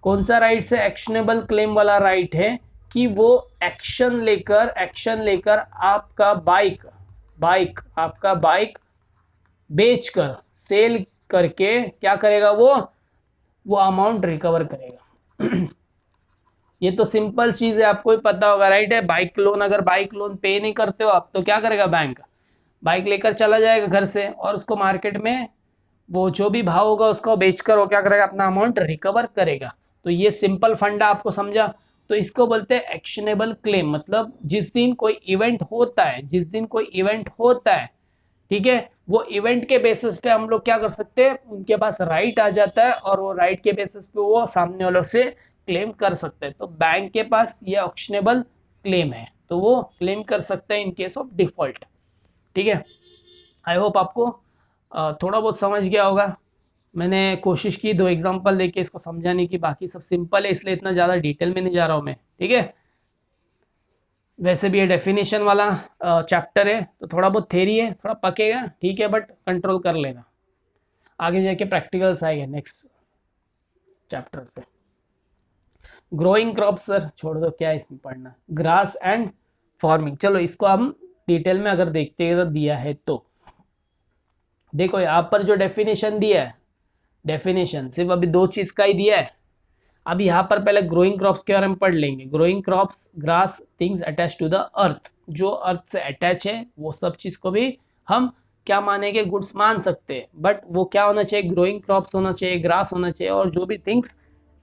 कौन सा राइट्स है, एक्शनेबल क्लेम वाला राइट है, कि वो एक्शन लेकर आपका बाइक बेचकर, सेल करके क्या करेगा, वो अमाउंट रिकवर करेगा। ये तो सिंपल चीज है, आपको ही पता होगा, राइट है। बाइक लोन, अगर बाइक लोन पे नहीं करते हो आप तो क्या करेगा बैंक, बाइक लेकर चला जाएगा घर से, और उसको मार्केट में वो जो भी भाव होगा उसको बेचकर वो क्या करेगा, अपना अमाउंट रिकवर करेगा। तो ये सिंपल फंडा आपको समझा। तो इसको बोलते हैं एक्शनेबल क्लेम, मतलब जिस दिन कोई इवेंट होता है, जिस दिन कोई इवेंट होता है, ठीक है, वो इवेंट के बेसिस पे हम लोग क्या कर सकते हैं, उनके पास राइट आ जाता है, और वो राइट के बेसिस पे वो सामने वालों से क्लेम कर सकते हैं। तो बैंक के पास ये ऑक्शनेबल क्लेम है, तो वो क्लेम कर सकते हैं इन केस ऑफ डिफॉल्ट, ठीक है। आई होप आपको थोड़ा बहुत समझ गया होगा। मैंने कोशिश की 2 एग्जांपल देके इसको समझाने की, बाकी सब सिंपल है इसलिए इतना ज़्यादा डिटेल में नहीं जा रहा हूँ मैं, ठीक है। वैसे भी ये डेफिनेशन वाला चैप्टर है तो थोड़ा बहुत थेरी है, थोड़ा पकेगा, ठीक है, बट कंट्रोल कर लेना, आगे जाके प्रैक्टिकल्स आएंगे नेक्स्ट चैप्टर से। ग्रोइंग क्रॉप सर छोड़ दो, क्या है इसमें पढ़ना, ग्रास एंड फार्मिंग, चलो इसको हम डिटेल में अगर देखते हैं तो दिया है, तो देखो यहाँ पर जो डेफिनेशन दिया है, डेफिनेशन सिर्फ अभी 2 चीज का ही दिया है। अब यहाँ पर पहले ग्रोइंग क्रॉप्स के बारे में पढ़ लेंगे। Growing crops grass things attach to the earth, जो अर्थ से अटैच है वो सब चीज को भी हम क्या मानेंगे, गुड्स मान सकते हैं, बट वो क्या होना चाहिए, ग्रोइंग क्रॉप्स होना चाहिए, ग्रास होना चाहिए, और जो भी थिंग्स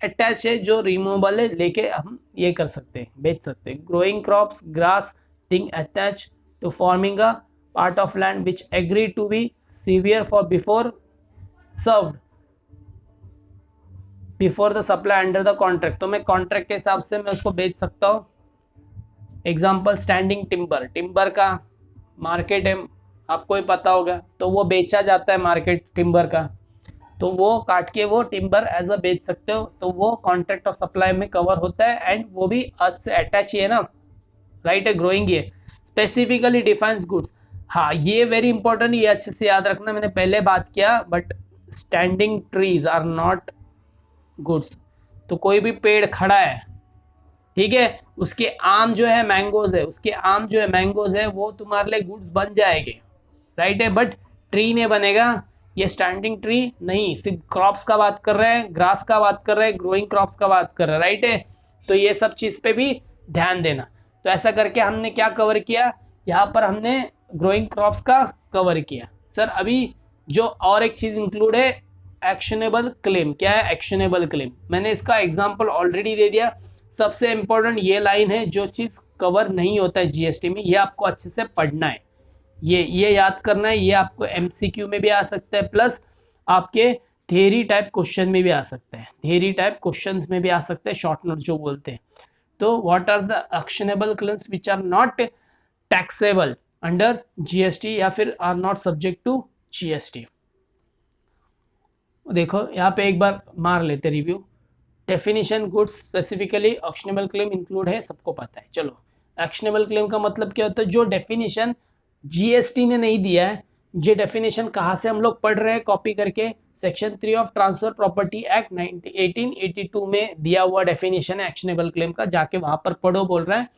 अटैच है जो रिमूवेबल है लेके हम ये कर सकते हैं, बेच सकते हैं। Growing crops grass thing attach to forming a part of land which agree to be severe for before served before the supply under the contract, तो मैं कॉन्ट्रैक्ट के हिसाब से मैं उसको बेच सकता हूँ। एग्जाम्पल स्टैंडिंग टिम्बर, टिम्बर का मार्केट है आपको ही पता होगा, तो वो बेचा जाता है मार्केट टिम्बर का, तो वो काट के वो टिम्बर एज अ बेच सकते हो, तो वो कॉन्ट्रैक्ट ऑफ सप्लाई में कवर होता है, एंड वो भी अर्थ से अटैच ही है ना, राइट है, ग्रोइंग ये स्पेसिफिकली डिफाइंस गुड्स। हाँ ये वेरी इंपॉर्टेंट, ये अच्छे से याद रखना, मैंने पहले बात किया, but standing trees are not goods. तो कोई भी पेड़ खड़ा है, ठीक है, उसके आम जो है मैंगोज है, उसके आम जो है मैंगोज है, वो तुम्हारे लिए गुड्स बन जाएंगे, राइट है, बट ट्री नहीं बनेगा। ये स्टैंडिंग ट्री नहीं, सिर्फ क्रॉप्स का बात कर रहे हैं, ग्रास का बात कर रहे हैं, ग्रोइंग क्रॉप्स का बात कर रहे हैं, राइट है। तो ये सब चीज पे भी ध्यान देना। तो ऐसा करके हमने क्या कवर किया, यहाँ पर हमने ग्रोइंग क्रॉप्स का कवर किया। सर अभी जो और एक चीज इंक्लूड है, एक्शनेबल क्लेम, क्या है एक्शनेबल क्लेम, मैंने इसका एग्जांपल ऑलरेडी दे दिया। सबसे इंपॉर्टेंट ये लाइन है, जो चीज कवर नहीं होता है जीएसटी में, ये आपको अच्छे से पढ़ना है, ये याद करना है, ये आपको एमसीक्यू में भी आ सकता है, प्लस आपके थ्योरी टाइप क्वेश्चन में भी आ सकता है, थ्योरी टाइप क्वेश्चंस में भी आ सकता है, शॉर्ट नोट जो बोलते हैं। तो what are the actionable claims which are not taxable under GST या फिर are not subject to GST. देखो यहाँ पे एक बार मार लेते review. Definition goods specifically actionable claim include है, सबको पता है। चलो, एक्शनेबल क्लेम का मतलब क्या होता है? जो डेफिनेशन जीएसटी ने नहीं दिया है, ये डेफिनेशन कहाँ से हम लोग पढ़ रहे हैं कॉपी करके? Section 3 of transfer property act 1882 में दिया हुआ डेफिनेशन है एक्शनेबल क्लेम का, जाके वहां पर पढ़ो बोल रहा है।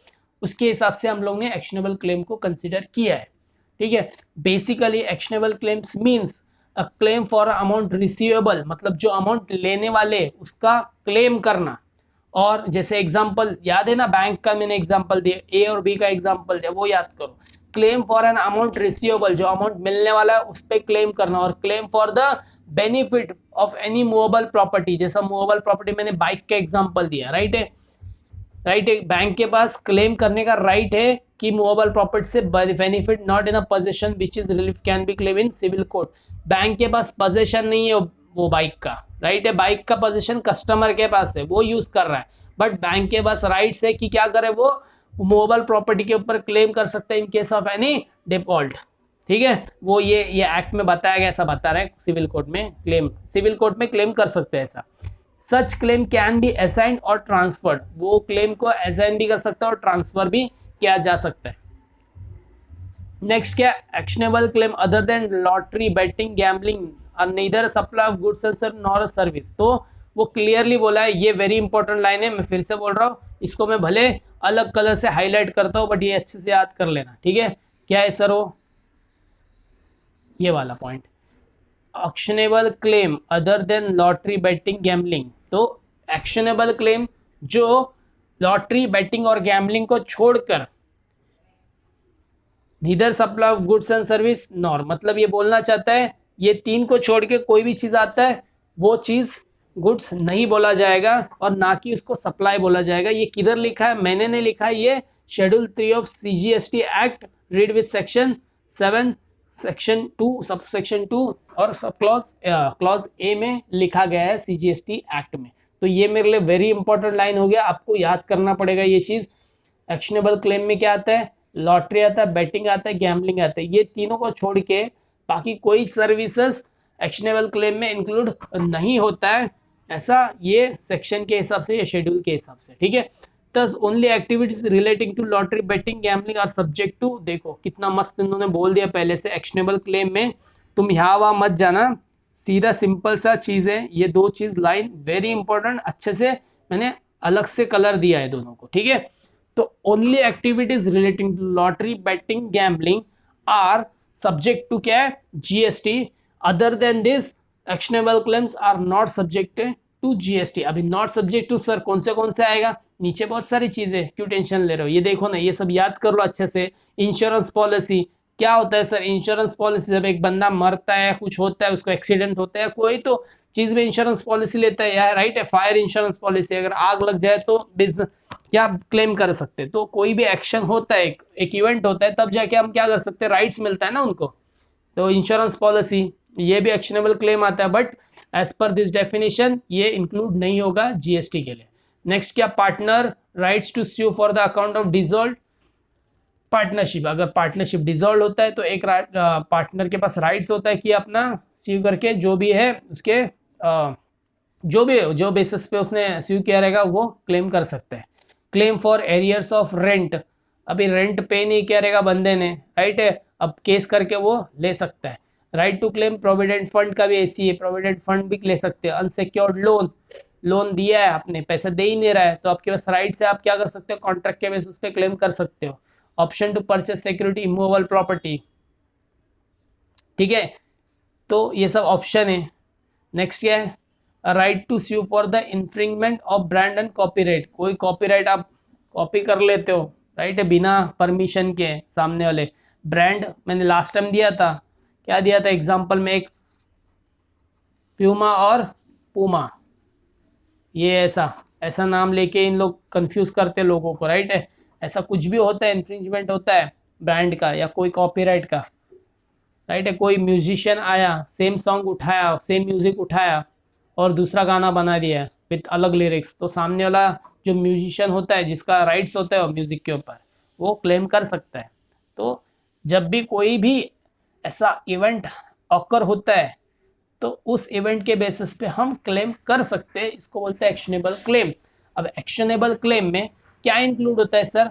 उसके हिसाब से हम लोग ने एक्शनेबल क्लेम को कंसिडर किया है। ठीक है, basically actionable claims means a claim for amount receivable, मतलब जो अमाउंट लेने वाले उसका क्लेम करना। और जैसे एग्जांपल याद है ना, बैंक का मैंने एग्जांपल दिया, ए और बी का एग्जांपल दिया, वो याद करो। Claim for an amount receivable, जो अमाउंट मिलने वाला है उस पर क्लेम करना। और claim for the benefit of any movable property, जैसा मूवेबल प्रॉपर्टी मैंने बाइक का एग्जांपल दिया, राइट है? राइट है, बैंक के पास क्लेम करने का राइट है कि मूवेबल प्रॉपर्टी से benefit not in a position which is relief can be claim in civil court. Bank के पास पोजीशन नहीं है वो बाइक का, राइट है? बाइक का पोजीशन कस्टमर के पास है, वो यूज कर रहा है, बट बैंक के पास राइट्स है कि क्या करे, वो मूवेबल प्रॉपर्टी के ऊपर क्लेम कर सकते हैं इन केस ऑफ एनी डिफॉल्ट। ठीक है, वो ये एक्ट में बताया गया, ऐसा बता रहा है। सिविल कोर्ट में क्लेम, सिविल कोर्ट में क्लेम कर सकते हैं ऐसा। सच क्लेम कैन बी असाइंड और ट्रांसफर्ड, वो क्लेम को असाइन भी कर सकता है और ट्रांसफर भी किया जा सकता है। नेक्स्ट क्या? Actionable claim other than lottery, betting, gambling और neither supply of goods and nor service. तो वो क्लियरली बोला है, ये वेरी इंपॉर्टेंट लाइन है, मैं फिर से बोल रहा हूँ, इसको मैं भले अलग कलर से हाईलाइट करता हूँ, बट ये अच्छे से याद कर लेना। ठीक है, क्या है सर? वो ये वाला point, actionable claim other than lottery, betting, gambling. तो एक्शनेबल क्लेम जो लॉटरी, बेटिंग और गैम्बलिंग को छोड़कर, neither supply of goods and service nor, मतलब ये बोलना चाहता है ये तीन को छोड़ के कोई भी चीज आता है वो चीज गुड्स नहीं बोला जाएगा और ना कि उसको सप्लाई बोला जाएगा। ये किधर लिखा है? मैंने नहीं लिखा है, ये schedule 3 of CGST act, read with section 7 section 2 sub section 2 और सब क्लॉज ए में लिखा गया है सीजीएसटी एक्ट में। तो ये मेरे लिए वेरी इंपॉर्टेंट लाइन हो गया, आपको याद करना पड़ेगा ये चीज। एक्शनेबल क्लेम में क्या आता है? लॉटरी आता है, बेटिंग आता है, गैम्बलिंग आता है। ये तीनों को छोड़ के बाकी कोई सर्विसेज एक्शनेबल क्लेम में इंक्लूड नहीं होता है, ऐसा ये सेक्शन के हिसाब से, ये शेड्यूल के हिसाब से। ठीक है, thus only activities relating to lottery, betting, gambling are subject to, देखो कितना मस्त इन्होंने बोल दिया पहले से एक्शनेबल क्लेम में। तुम यहाँ वहां मत जाना, सीधा सिंपल सा चीज है ये, दो चीज लाइन वेरी इंपॉर्टेंट, अच्छे से मैंने अलग से कलर दिया है दोनों को। ठीक है, तो only activities relating to lottery, betting, gambling are subject to क्या है? GST. Other than this actionable claims are not subjected to GST. अभी नॉट सब्जेक्ट टू सर कौन से आएगा? नीचे बहुत सारी चीजें, क्यों टेंशन ले रहे हो? ये देखो ना, ये सब याद कर लो अच्छे से। इंश्योरेंस पॉलिसी क्या होता है सर? इंश्योरेंस पॉलिसी जब एक बंदा मरता है, कुछ होता है, उसको एक्सीडेंट होता है, कोई तो चीज में इंश्योरेंस पॉलिसी लेता है यार, राइट है? फायर इंश्योरेंस पॉलिसी, अगर आग लग जाए तो बिजनेस क्या क्लेम कर सकते हैं? तो कोई भी एक्शन होता है, एक इवेंट होता है, तब जाके हम क्या कर सकते हैं? राइट्स मिलता है ना उनको। तो इंश्योरेंस पॉलिसी, ये भी एक्शनेबल क्लेम आता है, but as per this definition ये इंक्लूड नहीं होगा जीएसटी के लिए। नेक्स्ट क्या? Partner rights to sue for the account of dissolve partnership. अगर पार्टनरशिप डिसॉल्व होता है तो एक पार्टनर के पास राइट्स होता है कि अपना स्यू करके जो भी है उसके जो बेसिस पे उसने स्यू किया रहेगा वो क्लेम कर सकते हैं। Claim for arrears of rent, अभी रेंट पे नहीं किया रहेगा बंदे ने, राइट है? अब केस करके वो ले सकता है। Right to claim provident fund का भी ऐसी है, प्रोविडेंट फंड भी ले सकते हैं। अनसिक्योर्ड लोन, लोन दिया है आपने, पैसा दे ही नहीं रहा है, तो आपके पास राइट है, आप क्या कर सकते हो? कॉन्ट्रैक्ट के बेसिस पे क्लेम कर सकते हो। Option to purchase security immovable property. ठीक है, तो ये सब ऑप्शन है। नेक्स्ट क्या है? Right to sue for the infringement of brand and copyright, कोई कॉपीराइट आप कॉपी कर लेते हो, राइट है, बिना परमिशन के सामने वाले। ब्रांड मैंने लास्ट टाइम दिया था, क्या दिया था एग्जांपल में? एक प्यूमा और पूमा, ये ऐसा ऐसा नाम लेके इन लोग कंफ्यूज करते लोगों को, राइट है? ऐसा कुछ भी होता है, इन्फ्रिंजमेंट होता है ब्रांड का या कोई कॉपीराइट का, राइट है? कोई म्यूजिशियन आया, सेम सॉन्ग उठाया, सेम म्यूजिक उठाया और दूसरा गाना बना दिया विथ अलग लिरिक्स, तो सामने वाला जो म्यूजिशियन होता है, जिसका राइट्स होता है म्यूजिक के ऊपर, वो क्लेम कर सकता है। तो जब भी कोई भी ऐसा इवेंट ऑकर होता है तो उस इवेंट के बेसिस पे हम क्लेम कर सकते हैं, इसको बोलते हैं एक्शनेबल क्लेम। अब एक्शनेबल क्लेम में क्या इंक्लूड होता है सर?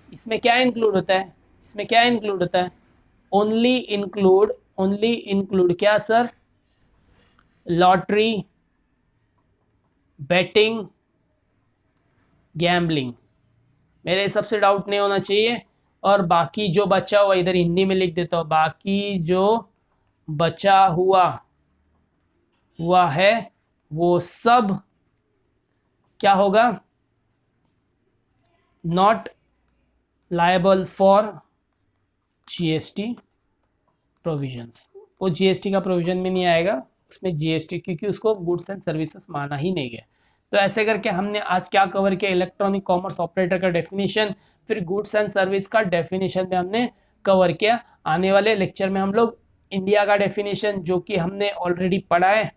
इसमें क्या इंक्लूड होता है? इसमें क्या इंक्लूड होता है? ओनली इंक्लूड क्या सर? Lottery, betting, gambling. मेरे हिसाब से डाउट नहीं होना चाहिए। और बाकी जो बचा हुआ, इधर हिंदी में लिख देता हूं, बाकी जो बचा हुआ है वो सब क्या होगा? Not liable for GST provisions. वो जीएसटी का प्रोविजन में नहीं आएगा, उसमें जीएसटी, क्योंकि उसको गुड्स एंड सर्विसेज माना ही नहीं गया। तो ऐसे करके हमने आज क्या कवर किया? इलेक्ट्रॉनिक कॉमर्स ऑपरेटर का डेफिनेशन, फिर गुड्स एंड सर्विस का डेफिनेशन में हमने कवर किया। आने वाले लेक्चर में हम लोग इंडिया का डेफिनेशन, जो कि हमने ऑलरेडी पढ़ा है,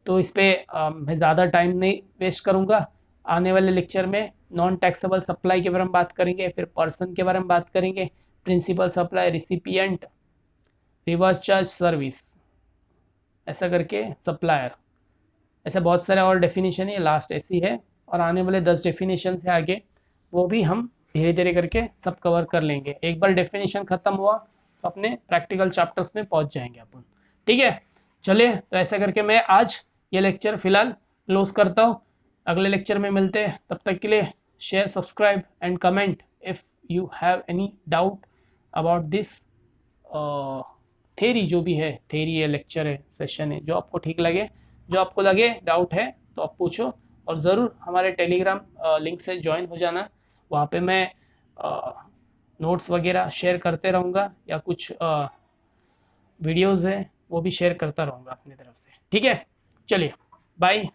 तो इस पर मैं ज़्यादा टाइम नहीं वेस्ट करूँगा। आने वाले लेक्चर में नॉन टैक्सेबल सप्लाई के बारे में बात करेंगे, फिर पर्सन के बारे में बात करेंगे, principle supply, recipient, reverse charge service, ऐसा करके सप्लायर, ऐसे बहुत सारे और डेफिनेशन है, लास्ट ऐसी है। और आने वाले 10 डेफिनेशन से आगे वो भी हम धीरे धीरे करके सब कवर कर लेंगे। एक बार डेफिनेशन खत्म हुआ तो अपने प्रैक्टिकल चैप्टर्स में पहुंच जाएंगे अपन। ठीक है, चलिए, तो ऐसा करके मैं आज ये लेक्चर फिलहाल क्लोज करता हूँ। अगले लेक्चर में मिलते हैं, तब तक के लिए share, subscribe and comment if you have any doubt about this theory, जो भी है, थेरी है, लेक्चर है, सेशन है, जो आपको ठीक लगे, जो आपको लगे डाउट है तो आप पूछो। और ज़रूर हमारे टेलीग्राम लिंक से ज्वाइन हो जाना। वहाँ पे मैं नोट्स वगैरह शेयर करते रहूँगा, या कुछ वीडियोज़ है वो भी शेयर करता रहूँगा अपनी तरफ से। ठीक है, चलिए, बाय।